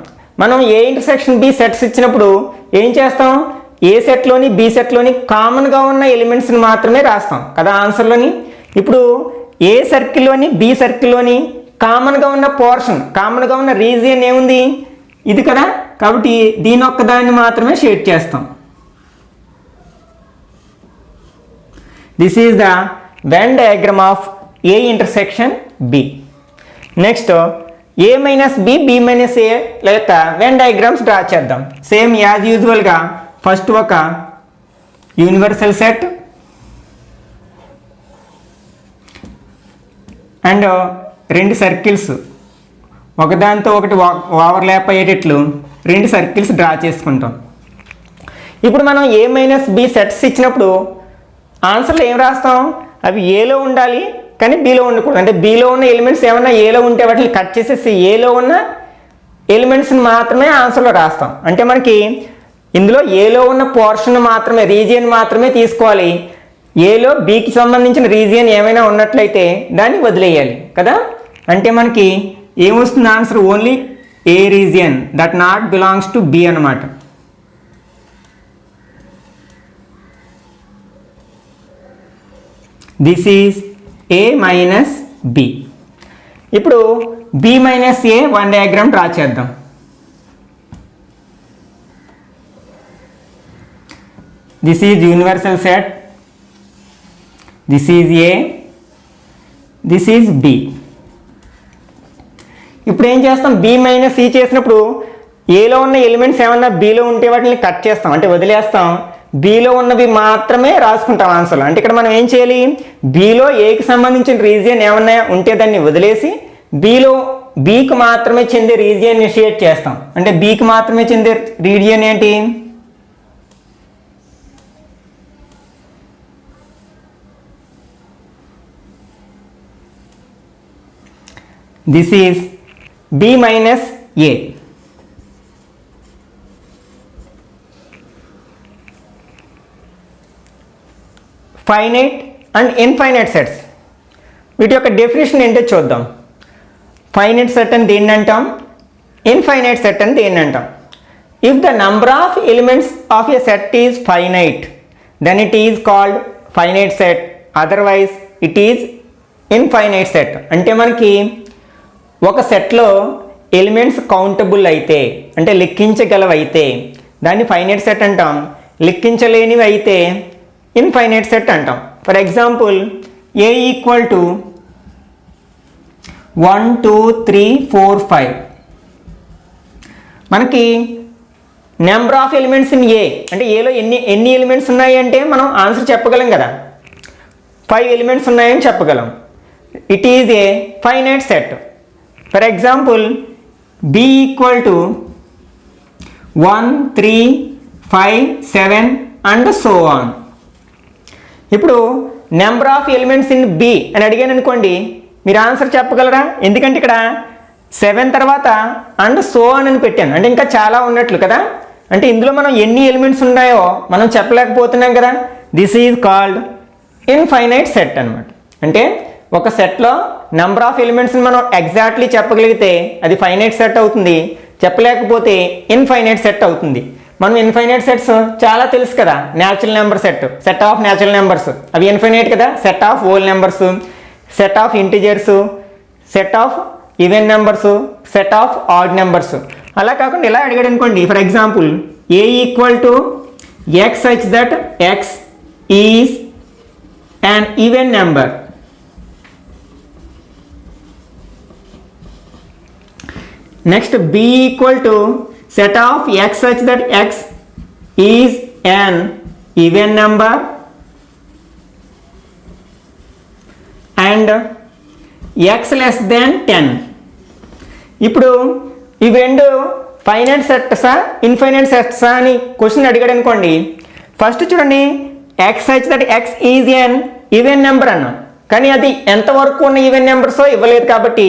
మనం ఏ ఇంటర్సెక్షన్ బి సెట్స్ ఇచ్చినప్పుడు ఏం చేస్తాం? ఏ సెట్లోని బి సెట్లోని కామన్గా ఉన్న ఎలిమెంట్స్ని మాత్రమే రాస్తాం కదా ఆన్సర్లోని. ఇప్పుడు ఏ సర్కిల్లోని బి సర్కిల్లోని కామన్గా ఉన్న పోర్షన్, కామన్గా ఉన్న రీజియన్ ఏముంది? ఇది కదా. కాబట్టి దీని ఒక్క దాన్ని మాత్రమే షేడ్ చేస్తాం. This is the Venn diagram of A intersection B. Next A minus B, B minus A లేక వెన్ డయాగ్రామ్స్ డ్రా చేద్దాం. సేమ్ యాజ్ యూజువల్గా ఫస్ట్ ఒక యూనివర్సల్ సెట్ అండ్ 2 సర్కిల్స్ ఒకదానితో ఒకటి ఓవర్లాప్ అయ్యేటట్లు 2 సర్కిల్స్ డ్రా చేసుకుంటాం. ఇప్పుడు మనం ఏ మైనస్ బి సెట్స్ ఇచ్చినప్పుడు ఆన్సర్లో ఏం రాస్తాం? అవి ఏలో ఉండాలి కానీ బీలో ఉండకూడదు. అంటే బీలో ఉన్న ఎలిమెంట్స్ ఏమన్నా ఏలో ఉంటే వాటిని కట్ చేసేసి ఏలో ఉన్న ఎలిమెంట్స్ని మాత్రమే ఆన్సర్లో రాస్తాం. అంటే మనకి ఇందులో ఏలో ఉన్న పోర్షన్ మాత్రమే, రీజియన్ మాత్రమే తీసుకోవాలి. ఏలో బీకి సంబంధించిన రీజియన్ ఏమైనా ఉన్నట్లయితే దాన్ని వదిలేయాలి కదా. అంటే మనకి ఏమొస్తుంది answer? Only A region that not belongs to B అన్నమాట. This is A minus B. ఇప్పుడు B minus A Venn diagram draw చేద్దాం. This is universal set, this is A, this is B. ఇప్పుడు ఏం చేస్తాం? బి మైనస్ సి చేసినప్పుడు ఏలో ఉన్న elements ఏమన్నా బిలో ఉంటే వాటిని కట్ చేస్తాం, అంటే వదిలేస్తాం. బిలో ఉన్నవి మాత్రమే రాసుకుంటాం ఆన్సర్లో. అంటే ఇక్కడ మనం ఏం చేయాలి? బిలో ఏకి సంబంధించిన రీజియన్ ఏమన్నా ఉంటే దాన్ని వదిలేసి బీకి మాత్రమే చెందే రీజియన్ ఇనిషియేట్ చేస్తాం. అంటే బీకి మాత్రమే చెందే రీజియన్ ఏంటి? This is B minus A. Finite and infinite sets, వీటి యొక్క డెఫినేషన్ ఏంటో చూద్దాం. ఫైనైట్ సెట్ అని దేన్ని అంటాం? ఇన్ఫైనైట్ సెట్ అని దేన్ని అంటాం? If the number of elements of a set is finite, then it is called finite set, otherwise it is infinite set. అంటే మనకి ఒక సెట్లో ఎలిమెంట్స్ కౌంటబుల్ అయితే అంటే లెక్కించగలవైతే దాన్ని ఫైనైట్ సెట్ అంటాం, లెక్కించలేనివి అయితే ఇన్ఫైనైట్ సెట్ అంటాం. For example A equal to 1 2 3 4 5 మనకి నెంబర్ ఆఫ్ ఎలిమెంట్స్ ఇన్ ఏ అంటే ఏలో ఎన్ని ఎలిమెంట్స్ ఉన్నాయి అంటే మనం ఆన్సర్ చెప్పగలం కదా, 5 ఎలిమెంట్స్ ఉన్నాయని చెప్పగలం. It is a finite set. For example B equal to 1 3 5 7 and so on. ఇప్పుడు number of elements in B అని అడిగాను అనుకోండి, మీరు ఆన్సర్ చెప్పగలరా? ఎందుకంటే ఇక్కడ 7 తర్వాత అండ్ సో ఆన్ అని పెట్టాను, అంటే ఇంకా చాలా ఉన్నట్లు కదా. అంటే ఇందులో మనం ఎన్ని ఎలిమెంట్స్ ఉన్నాయో మనం చెప్పలేకపోతున్నాం కదా. This is called infinite set అనమాట. అంటే ఒక సెట్లో నెంబర్ ఆఫ్ ఎలిమెంట్స్ని మనం ఎగ్జాక్ట్లీ చెప్పగలిగితే అది ఫైనైట్ సెట్ అవుతుంది, చెప్పలేకపోతే ఇన్ఫైనైట్ సెట్ అవుతుంది. మనం ఇన్ఫైనైట్ సెట్స్ చాలా తెలుసు కదా. Natural number set, set of natural numbers అవి ఇన్ఫైనైట్ కదా. Set of whole numbers, set of integers, set of even numbers, set of odd numbers. అలా కాకుండా ఇలా అడిగాడు అనుకోండి, for example A equal to X such that X is an even number. Next b equal to set of x such that x is an even number and x less than 10. ఇప్పుడు ఇవి రెండు finite సెట్సా infinite సెట్సా అని question అడిగాడు అనుకోండి, first చూడండి X such that X is an even number అన్నాం, కానీ అది ఎంతవరకు ఉన్న ఈవెన్ నెంబర్సో ఇవ్వలేదు కాబట్టి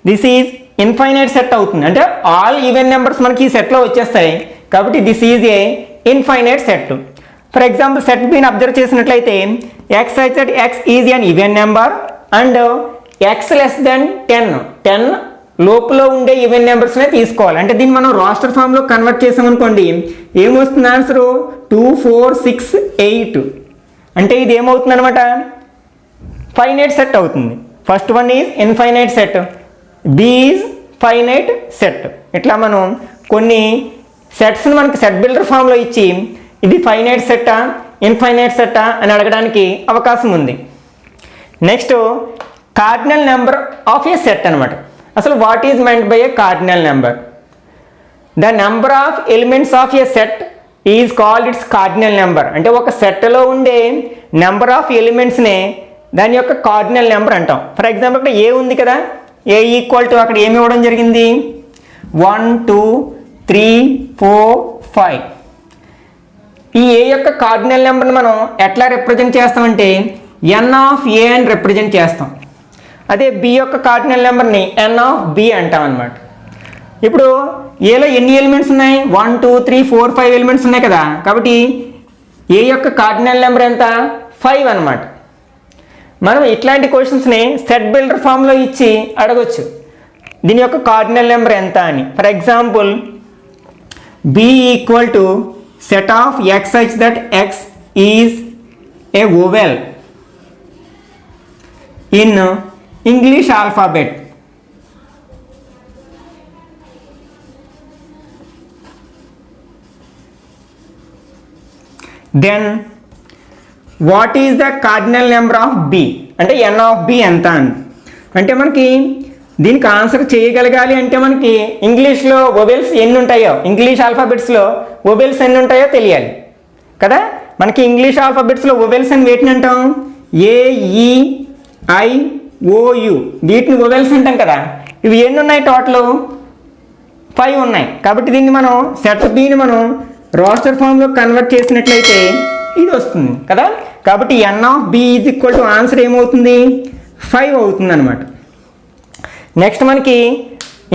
దిస్ ఈజ్ ఇన్ఫైనైట్ సెట్ అవుతుంది. అంటే ఆల్ ఈవెన్ నెంబర్స్ మనకి ఈ సెట్లో వచ్చేస్తాయి కాబట్టి this is a infinite set. For example set బిని అబ్జర్వ్ చేసినట్లయితే x such that X is an even number and x less than 10 లోపల ఉండే ఈవెన్ నెంబర్స్నే తీసుకోవాలి. అంటే దీన్ని మనం రాస్టర్ ఫామ్లో కన్వర్ట్ చేసామనుకోండి, ఏమొస్తుంది ఆన్సరు 2 4 6 8. అంటే ఇది ఏమవుతుంది అనమాట, ఫైనైట్ సెట్ అవుతుంది. First one is infinite set, B is finite set. ఇట్లా మనం కొన్ని సెట్స్ని మనకి సెట్ బిల్డర్ ఫామ్లో ఇచ్చి ఇది ఫైనైట్ సెట్టా ఇన్ఫైనైట్ సెట్టా అని అడగడానికి అవకాశం ఉంది. Next cardinal number of A set అనమాట. అసలు what is meant by A cardinal number? The number of elements of A set is called it's cardinal number. అంటే ఒక సెట్లో ఉండే నెంబర్ ఆఫ్ ఎలిమెంట్స్నే దాని యొక్క కార్డినల్ నెంబర్ అంటాం. ఫర్ ఎగ్జాంపుల్ ఇక్కడ ఏ ఉంది కదా, ఏ ఈక్వల్ టు అక్కడ ఏమి ఇవ్వడం జరిగింది 1 2 3 4 5. ఈ ఏ యొక్క కార్డినల్ నెంబర్ని మనం ఎట్లా రిప్రజెంట్ చేస్తామంటే ఎన్ ఆఫ్ ఏ అని రిప్రజెంట్ చేస్తాం. అదే బి యొక్క కార్డినల్ నెంబర్ని ఎన్ ఆఫ్ బి అంటాం అనమాట. ఇప్పుడు ఏలో ఎన్ని ఎలిమెంట్స్ ఉన్నాయి 1 2 3 4 5 ఎలిమెంట్స్ ఉన్నాయి కదా, కాబట్టి ఏ యొక్క కార్డినల్ నెంబర్ ఎంత 5 అనమాట. మనం ఇట్లాంటి క్వశ్చన్స్ని సెట్ బిల్డర్ ఫామ్లో ఇచ్చి అడగొచ్చు దీని యొక్క కార్డినల్ నెంబర్ ఎంత అని. For example B equal to set of X such that X is a vowel in English alphabet. Then what is the cardinal number of B అంటే ఎన్ ఆఫ్ బి ఎంత అని. అంటే మనకి దీనికి ఆన్సర్ చేయగలగాలి అంటే మనకి ఇంగ్లీష్లో వొవెల్స్ ఎన్ని ఉంటాయో, ఇంగ్లీష్ ఆల్ఫాబెట్స్లో వొవెల్స్ ఎన్ని ఉంటాయో తెలియాలి కదా. మనకి ఇంగ్లీష్ ఆల్ఫాబెట్స్లో వొవెల్స్ అని వేటిని అంటాం ఏ ఈ ఐ ఓ యు, వీటిని వొవెల్స్ అంటాం కదా. ఇవి ఎన్ని ఉన్నాయి టోటల్ 5 ఉన్నాయి. కాబట్టి దీన్ని మనం సెట్ బిని మనం రాస్టర్ ఫామ్లో కన్వర్ట్ చేసినట్లయితే ఇది వస్తుంది కదా. కాబట్టి n of B is equal to answer ఏమవుతుంది 5 అవుతుంది అనమాట. నెక్స్ట్ మనకి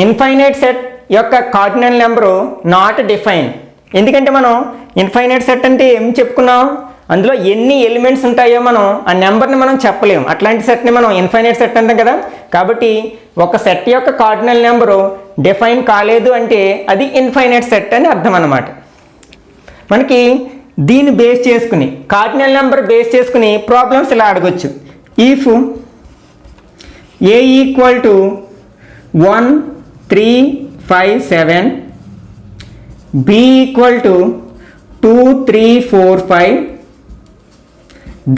ఇన్ఫైనైట్ సెట్ యొక్క కార్డినల్ నెంబరు నాట్ డిఫైన్. ఎందుకంటే మనం ఇన్ఫైనైట్ సెట్ అంటే ఏం చెప్పుకున్నాం, అందులో ఎన్ని ఎలిమెంట్స్ ఉంటాయో మనం ఆ నెంబర్ని మనం చెప్పలేము. అట్లాంటి సెట్ని మనం ఇన్ఫైనైట్ సెట్ అంటాం కదా. కాబట్టి ఒక సెట్ యొక్క కార్డినల్ నెంబరు డిఫైన్ కాలేదు అంటే అది ఇన్ఫైనైట్ సెట్ అని అర్థం అన్నమాట. మనకి దీన్ని బేస్ చేసుకుని కార్డినల్ నెంబర్ బేస్ చేసుకుని ప్రాబ్లమ్స్ ఇలా అడగొచ్చు. If A equal to 1 3 5 7, B equal to 2 3 4 5,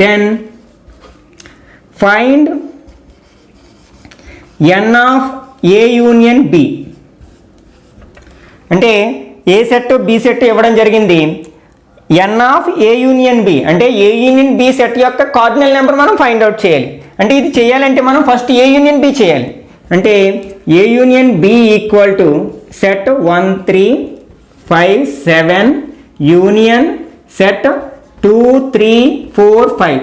then find n of A union B. అంటే ఏ సెట్ బి సెట్ ఇవ్వడం జరిగింది. n of A union B అంటే ఏ యూనియన్ బి సెట్ యొక్క cardinal number మనం find out చేయాలి. అంటే ఇది చేయాలంటే మనం ఫస్ట్ ఏ యూనియన్ బి చేయాలి. అంటే A union B equal to set 1 3 5 7 union set 2 3 4 5.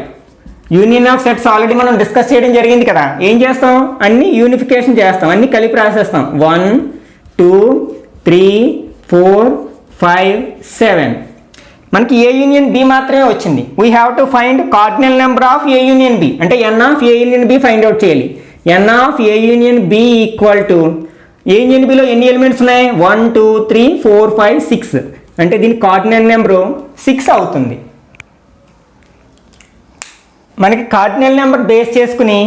Union of sets already మనం డిస్కస్ చేయడం జరిగింది కదా. ఏం చేస్తాం, అన్ని యూనిఫికేషన్ చేస్తాం, అన్ని కలిపి రాసేస్తాం. 1 2 3 4 5 7. మనకి ఏ యూనియన్ బి మాత్రమే వచ్చింది. We have to find cardinal number of A union B. అంటే ఎన్ of A union B find out చేయాలి. N of A union B equal to A union బిలో ఎన్ని ఎలిమెంట్స్ ఉన్నాయి, 1 2 3 4 5 6. అంటే దీని కార్డినల్ నెంబరు 6 అవుతుంది. మనకి కార్డినల్ నెంబర్ బేస్ చేసుకుని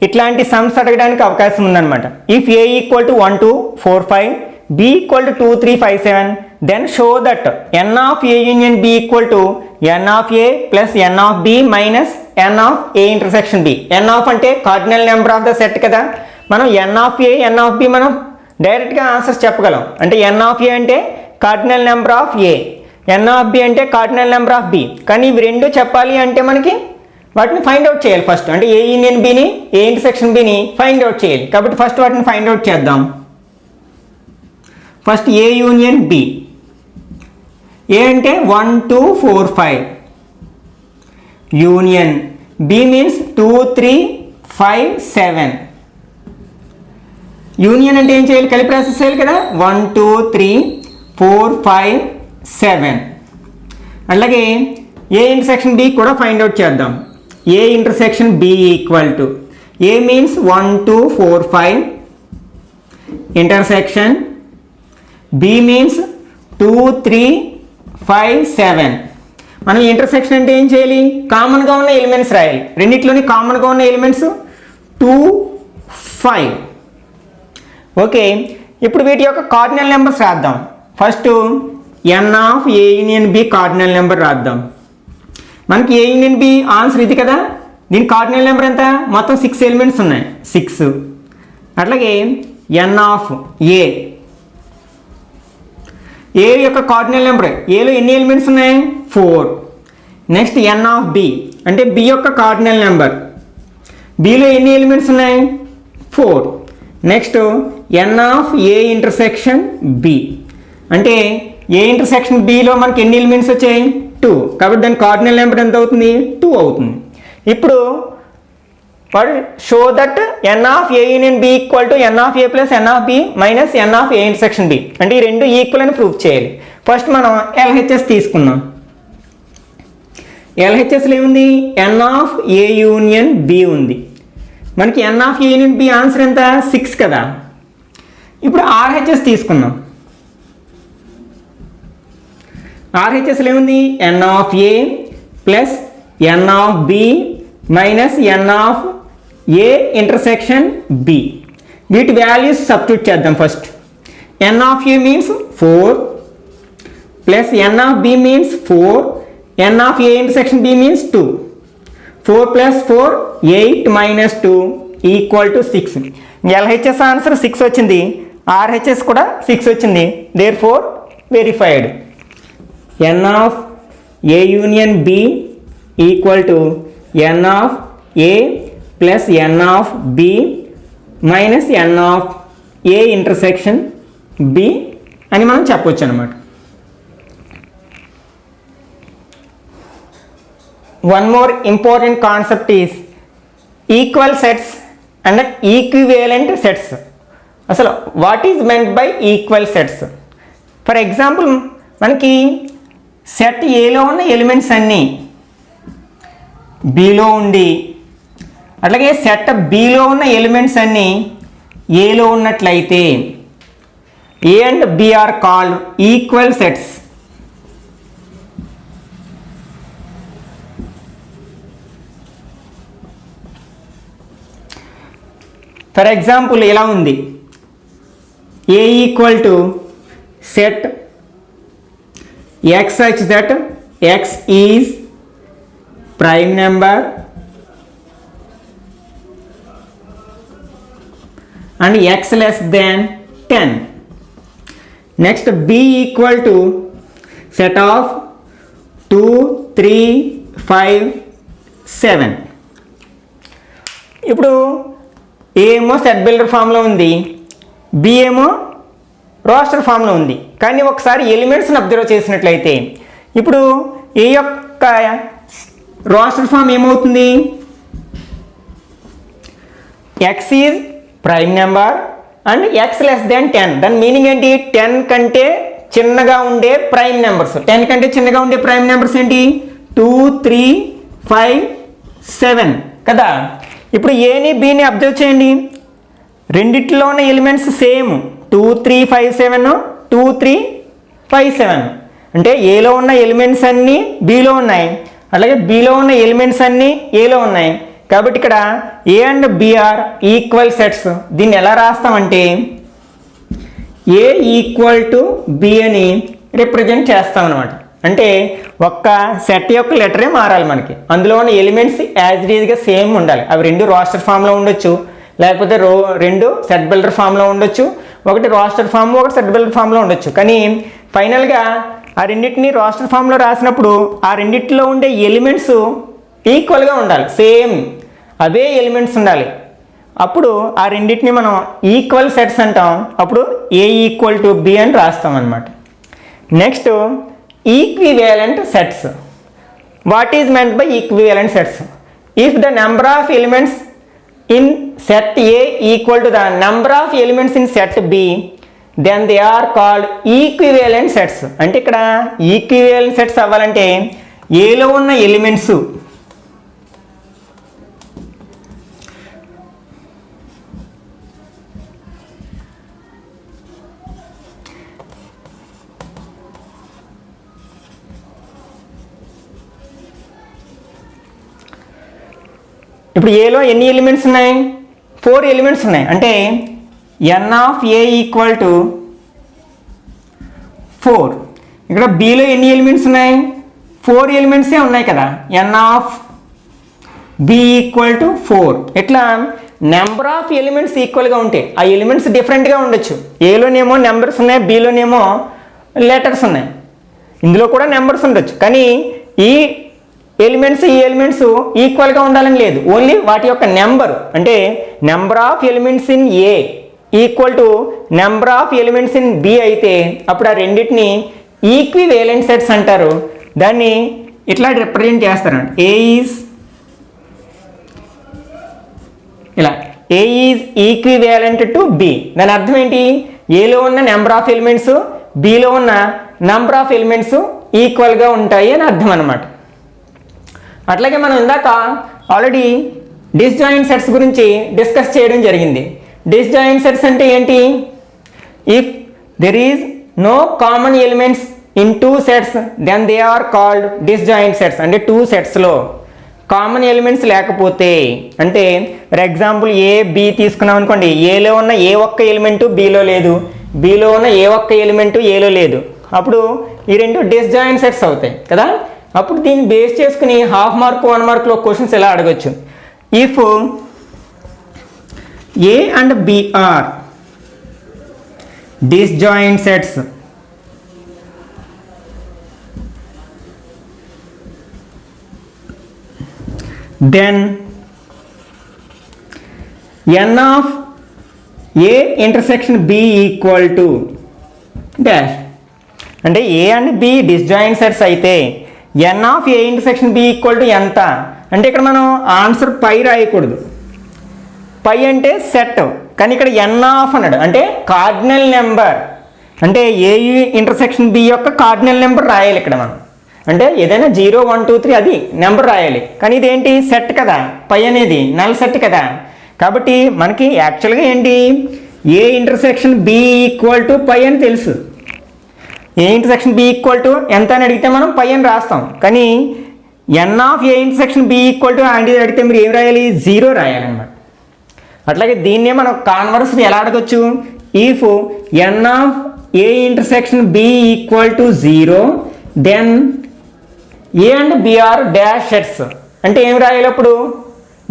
ఇట్లాంటి సమ్స్ అడగడానికి అవకాశం ఉందన్నమాట. If A equal to 1 2 4 5, b equal to 2 3 5 7, then show that n of a union b equal to n of a plus n of b minus n of a intersection b. n of అంటే cardinal number of the set కదా. మనం n of a n of b మనం డైరెక్ట్గా answers చెప్పగలం. అంటే n of a అంటే cardinal number of a, n of b అంటే cardinal number of b. కానీ ఇవి రెండు చెప్పాలి అంటే మనకి వాటిని ఫైండ్ అవుట్ చేయాలి ఫస్ట్. అంటే ఏ యూనియన్ బిని ఏ ఇంటర్సెక్షన్ బిని ఫైండ్ అవుట్ చేయాలి. కాబట్టి ఫస్ట్ వాటిని ఫైండ్ అవుట్ చేద్దాం. First A union B. A అంటే 1 2 4 5, యూనియన్ బి మీన్స్ 2 3 5 7. యూనియన్ అంటే ఏం చేయాలి, కలిపి ప్రాసెస్ చేయాలి కదా. 1 2 3 4 5 7. అలాగే ఏ ఇంటర్సెక్షన్ బి కూడా ఫైండ్ అవుట్ చేద్దాం. A intersection B equal to A means 1 2 4 5 intersection b means 2 3 5 7. మనం ఇంటర్సెక్షన్ అంటే ఏం చేయాలి, కామన్గా ఉన్న ఎలిమెంట్స్ రాయాలి. రెండిట్లోని కామన్గా ఉన్న ఎలిమెంట్స్ 2 5. ఓకే, ఇప్పుడు వీటి యొక్క కార్డినల్ నెంబర్స్ రాద్దాం. First n of A union B cardinal number రాద్దాం. మనకి ఏ యూనియన్ బి ఆన్సర్ ఇది కదా. దీని కార్డినల్ నెంబర్ ఎంత, మొత్తం 6 ఎలిమెంట్స్ ఉన్నాయి, 6. అట్లాగే n ఆఫ్ ఏ, ఏ యొక్క కార్డినల్ నెంబర్, ఏలో ఎన్ని ఎలిమెంట్స్ ఉన్నాయి, 4. నెక్స్ట్ n ఆఫ్ బి అంటే బి యొక్క కార్డినల్ నెంబర్, బిలో ఎన్ని ఎలిమెంట్స్ ఉన్నాయి, 4. Next n of A intersection B అంటే ఏ ఇంటర్సెక్షన్ బిలో మనకి ఎన్ని ఎలిమెంట్స్ వచ్చాయి, 2. కాబట్టి దాని కార్డినల్ నెంబర్ ఎంత అవుతుంది, 2 అవుతుంది. ఇప్పుడు show that n of A union B equal to n of A plus n of B minus n of A intersection B. అంటే ఈ రెండు ఈక్వల్ అని ప్రూవ్ చేయాలి. ఫస్ట్ మనం LHS తీసుకుందాం. LHSలో ఏముంది, n of A union B ఉంది. మనకి n of A union B answer ఎంత, 6 కదా. ఇప్పుడు RHS తీసుకుందాం. RHSలో ఏముంది, n of A plus n of B minus n of A intersection B. వీటి వాల్యూస్ సబ్స్టిట్యూట్ చేద్దాం. First n of A means 4 plus n of B means 4, n of A intersection B means 2. 4 plus 4 8 minus 2 equal to 6. LHS answer 6 వచ్చింది, RHS కూడా 6 వచ్చింది. Therefore verified. n of A union B equal to n of A plus n of B minus n of A intersection B అని మనం చెప్పొచ్చు అనమాట. One more important concept is equal sets and equivalent sets. అసలు what is meant by equal sets? For example మనకి set ఏలో ఉన్న elements అన్నీ below ఉండి, అట్లాగే సెట్ బిలో ఉన్న ఎలిమెంట్స్ అన్నీ ఏలో ఉన్నట్లయితే A and B are called equal sets. For example ఇలా ఉంది, A equal to set x such that X is prime number and x less than 10. Next, b equal to set of 2, 3, 5, 7. ఇప్పుడు a ఏమో set builder ఫామ్లో ఉంది, b ఏమో roster ఫామ్లో ఉంది. కానీ ఒకసారి ఎలిమెంట్స్ని అబ్జర్వ్ చేసినట్లయితే ఇప్పుడు a యొక్క రోస్టర్ ఫామ్ ఏమవుతుంది, x is prime number and x less than 10. దాని మీనింగ్ ఏంటి, 10 కంటే చిన్నగా ఉండే ప్రైమ్ నెంబర్స్. 10 కంటే చిన్నగా ఉండే ప్రైమ్ నెంబర్స్ ఏంటి, 2, 3, 5, 7 కదా. ఇప్పుడు ఏని బిని అబ్జర్వ్ చేయండి, రెండిట్లో ఉన్న ఎలిమెంట్స్ సేమ్, 2, 3, 5, 7, 2, 3, 5, 7. అంటే ఏలో ఉన్న ఎలిమెంట్స్ అన్నీ బిలో ఉన్నాయి, అలాగే బిలో ఉన్న ఎలిమెంట్స్ అన్నీ ఏలో ఉన్నాయి. కాబట్టి ఇక్కడ A and B are equal sets. దీన్ని ఎలా రాస్తామంటే ఏ ఈక్వల్ టు బి అని రిప్రజెంట్ చేస్తాం అనమాట. అంటే ఒక్క సెట్ యొక్క లెటరే మారాలి మనకి, అందులో ఉన్న ఎలిమెంట్స్ యాజ్ ఇట్ ఈజ్గా సేమ్ ఉండాలి. అవి రెండు రోస్టర్ ఫామ్లో ఉండొచ్చు, లేకపోతే రెండు సెట్ బిల్డర్ ఫామ్లో ఉండొచ్చు, ఒకటి రోస్టర్ ఫామ్ ఒకటి సెట్ బిల్డర్ ఫామ్లో ఉండొచ్చు. కానీ ఫైనల్గా ఆ రెండింటిని రోస్టర్ ఫామ్లో రాసినప్పుడు ఆ రెండింటిలో ఉండే ఎలిమెంట్స్ ఈక్వల్గా ఉండాలి, సేమ్ అవే ఎలిమెంట్స్ ఉండాలి. అప్పుడు ఆ రెండింటిని మనం ఈక్వల్ సెట్స్ అంటాం. అప్పుడు ఏ ఈక్వల్ టు బి అని రాస్తాం అన్నమాట. Next equivalent sets. What is meant by equivalent sets? If the number of elements in set A equal to the number of elements in set B, then they are called equivalent sets. అంటే ఇక్కడ equivalent sets అవ్వాలంటే ఏలో ఉన్న elements ఇప్పుడు ఏలో ఎన్ని elements ఉన్నాయి, 4 elements ఉన్నాయి. అంటే ఎన్ ఆఫ్ ఏ ఈక్వల్ టు 4. ఇక్కడ బిలో ఎన్ని ఎలిమెంట్స్ ఉన్నాయి, 4 ఎలిమెంట్సే ఉన్నాయి కదా. ఎన్ ఆఫ్ బి ఈక్వల్ టు 4. ఇట్లా నెంబర్ ఆఫ్ ఎలిమెంట్స్ ఈక్వల్గా ఉంటాయి. ఆ ఎలిమెంట్స్ డిఫరెంట్గా ఉండొచ్చు. ఏలోనేమో నెంబర్స్ ఉన్నాయి, బిలోనేమో లెటర్స్ ఉన్నాయి. ఇందులో కూడా నెంబర్స్ ఉండొచ్చు. కానీ ఈ ఎలిమెంట్స్ ఈక్వల్గా ఉండాలని లేదు, ఓన్లీ వాటి యొక్క నెంబర్. అంటే number of elements in A equal to number of elements in B అయితే అప్పుడు ఆ రెండింటిని ఈక్వివాలెంట్ సెట్స్ అంటారు. దాన్ని ఇట్లా రిప్రజెంట్ చేస్తారు. A is equivalent to B. దాని అర్థం ఏంటి, ఏలో ఉన్న నెంబర్ ఆఫ్ ఎలిమెంట్స్ బిలో ఉన్న నెంబర్ ఆఫ్ ఎలిమెంట్స్ ఈక్వల్గా ఉంటాయి అని అర్థం అన్నమాట. అట్లాగే మనం ఇందాక ఆల్రెడీ డిస్జాయింట్ సెట్స్ గురించి డిస్కస్ చేయడం జరిగింది. డిస్జాయింట్ సెట్స్ అంటే ఏంటి, if there is no common elements in 2 sets then they are called disjoint sets. అంటే 2 సెట్స్లో కామన్ ఎలిమెంట్స్ లేకపోతే, అంటే ఫర్ ఎగ్జాంపుల్ ఏ బి తీసుకున్నాం అనుకోండి, ఏలో ఉన్న ఏ ఒక్క ఎలిమెంటు బిలో లేదు, బిలో ఉన్న ఏ ఒక్క ఎలిమెంటు ఏలో లేదు, అప్పుడు ఈ రెండు డిస్జాయింట్ సెట్స్ అవుతాయి కదా. అప్పుడు దీన్ని బేస్ చేసుకుని హాఫ్ మార్క్ 1 మార్క్లో క్వశ్చన్స్ ఎలా అడగచ్చు. If A and B are disjoint sets, then n of A intersection B equal to dash. అంటే A and B disjoint sets అయితే n of A intersection B equal to ఎంత అంటే ఇక్కడ మనం answer పై రాయకూడదు. పై అంటే సెట్, కానీ ఇక్కడ ఎన్ ఆఫ్ అన్నాడు అంటే కార్డినల్ నెంబర్. అంటే ఏ ఇంటర్సెక్షన్ బి యొక్క కార్డినల్ నెంబర్ రాయాలి ఇక్కడ మనం. అంటే ఏదైనా 0, 1, 2, 3 అది నెంబర్ రాయాలి. కానీ ఇదేంటి సెట్ కదా, పై అనేది నల్ సెట్ కదా. కాబట్టి మనకి యాక్చువల్గా ఏంటి, A intersection B equal to phi అని తెలుసు. A intersection B equal to ఎంత అని అడిగితే మనం పై అని రాస్తాం. కానీ n of A intersection B equal to అంటే అడిగితే మీరు ఏం రాయాలి, 0 రాయాలన్నమాట. అట్లాగే దీన్నే మనం కాన్వర్స్ ఎలా అడగచ్చు, if N of A intersection B equal to 0 then A and B are dash sets అంటే ఏం రాయాలి అప్పుడు,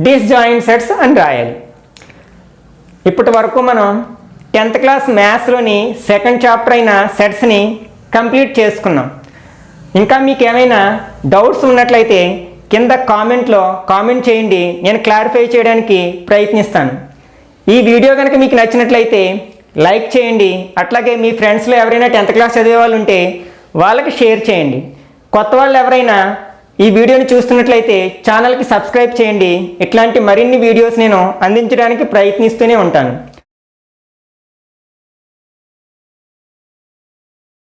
డిస్జాయింట్ సెట్స్ అని రాయాలి. ఇప్పటి వరకు మనం 10th క్లాస్ మ్యాథ్స్లోని సెకండ్ చాప్టర్ అయిన సెట్స్ని కంప్లీట్ చేసుకున్నాం. ఇంకా మీకు ఏమైనా డౌట్స్ ఉన్నట్లయితే కింద కామెంట్లో కామెంట్ చేయండి, నేను క్లారిఫై చేయడానికి ప్రయత్నిస్తాను. ఈ వీడియో కనుక మీకు నచ్చినట్లయితే లైక్ చేయండి. అట్లాగే మీ ఫ్రెండ్స్లో ఎవరైనా 10th క్లాస్ చదివే వాళ్ళు ఉంటే వాళ్ళకి షేర్ చేయండి. కొత్త వాళ్ళు ఎవరైనా ఈ వీడియోని చూస్తున్నట్లయితే ఛానల్కి సబ్స్క్రైబ్ చేయండి. ఇట్లాంటి మరిన్ని వీడియోస్ నేను అందించడానికి ప్రయత్నిస్తూనే ఉంటాను.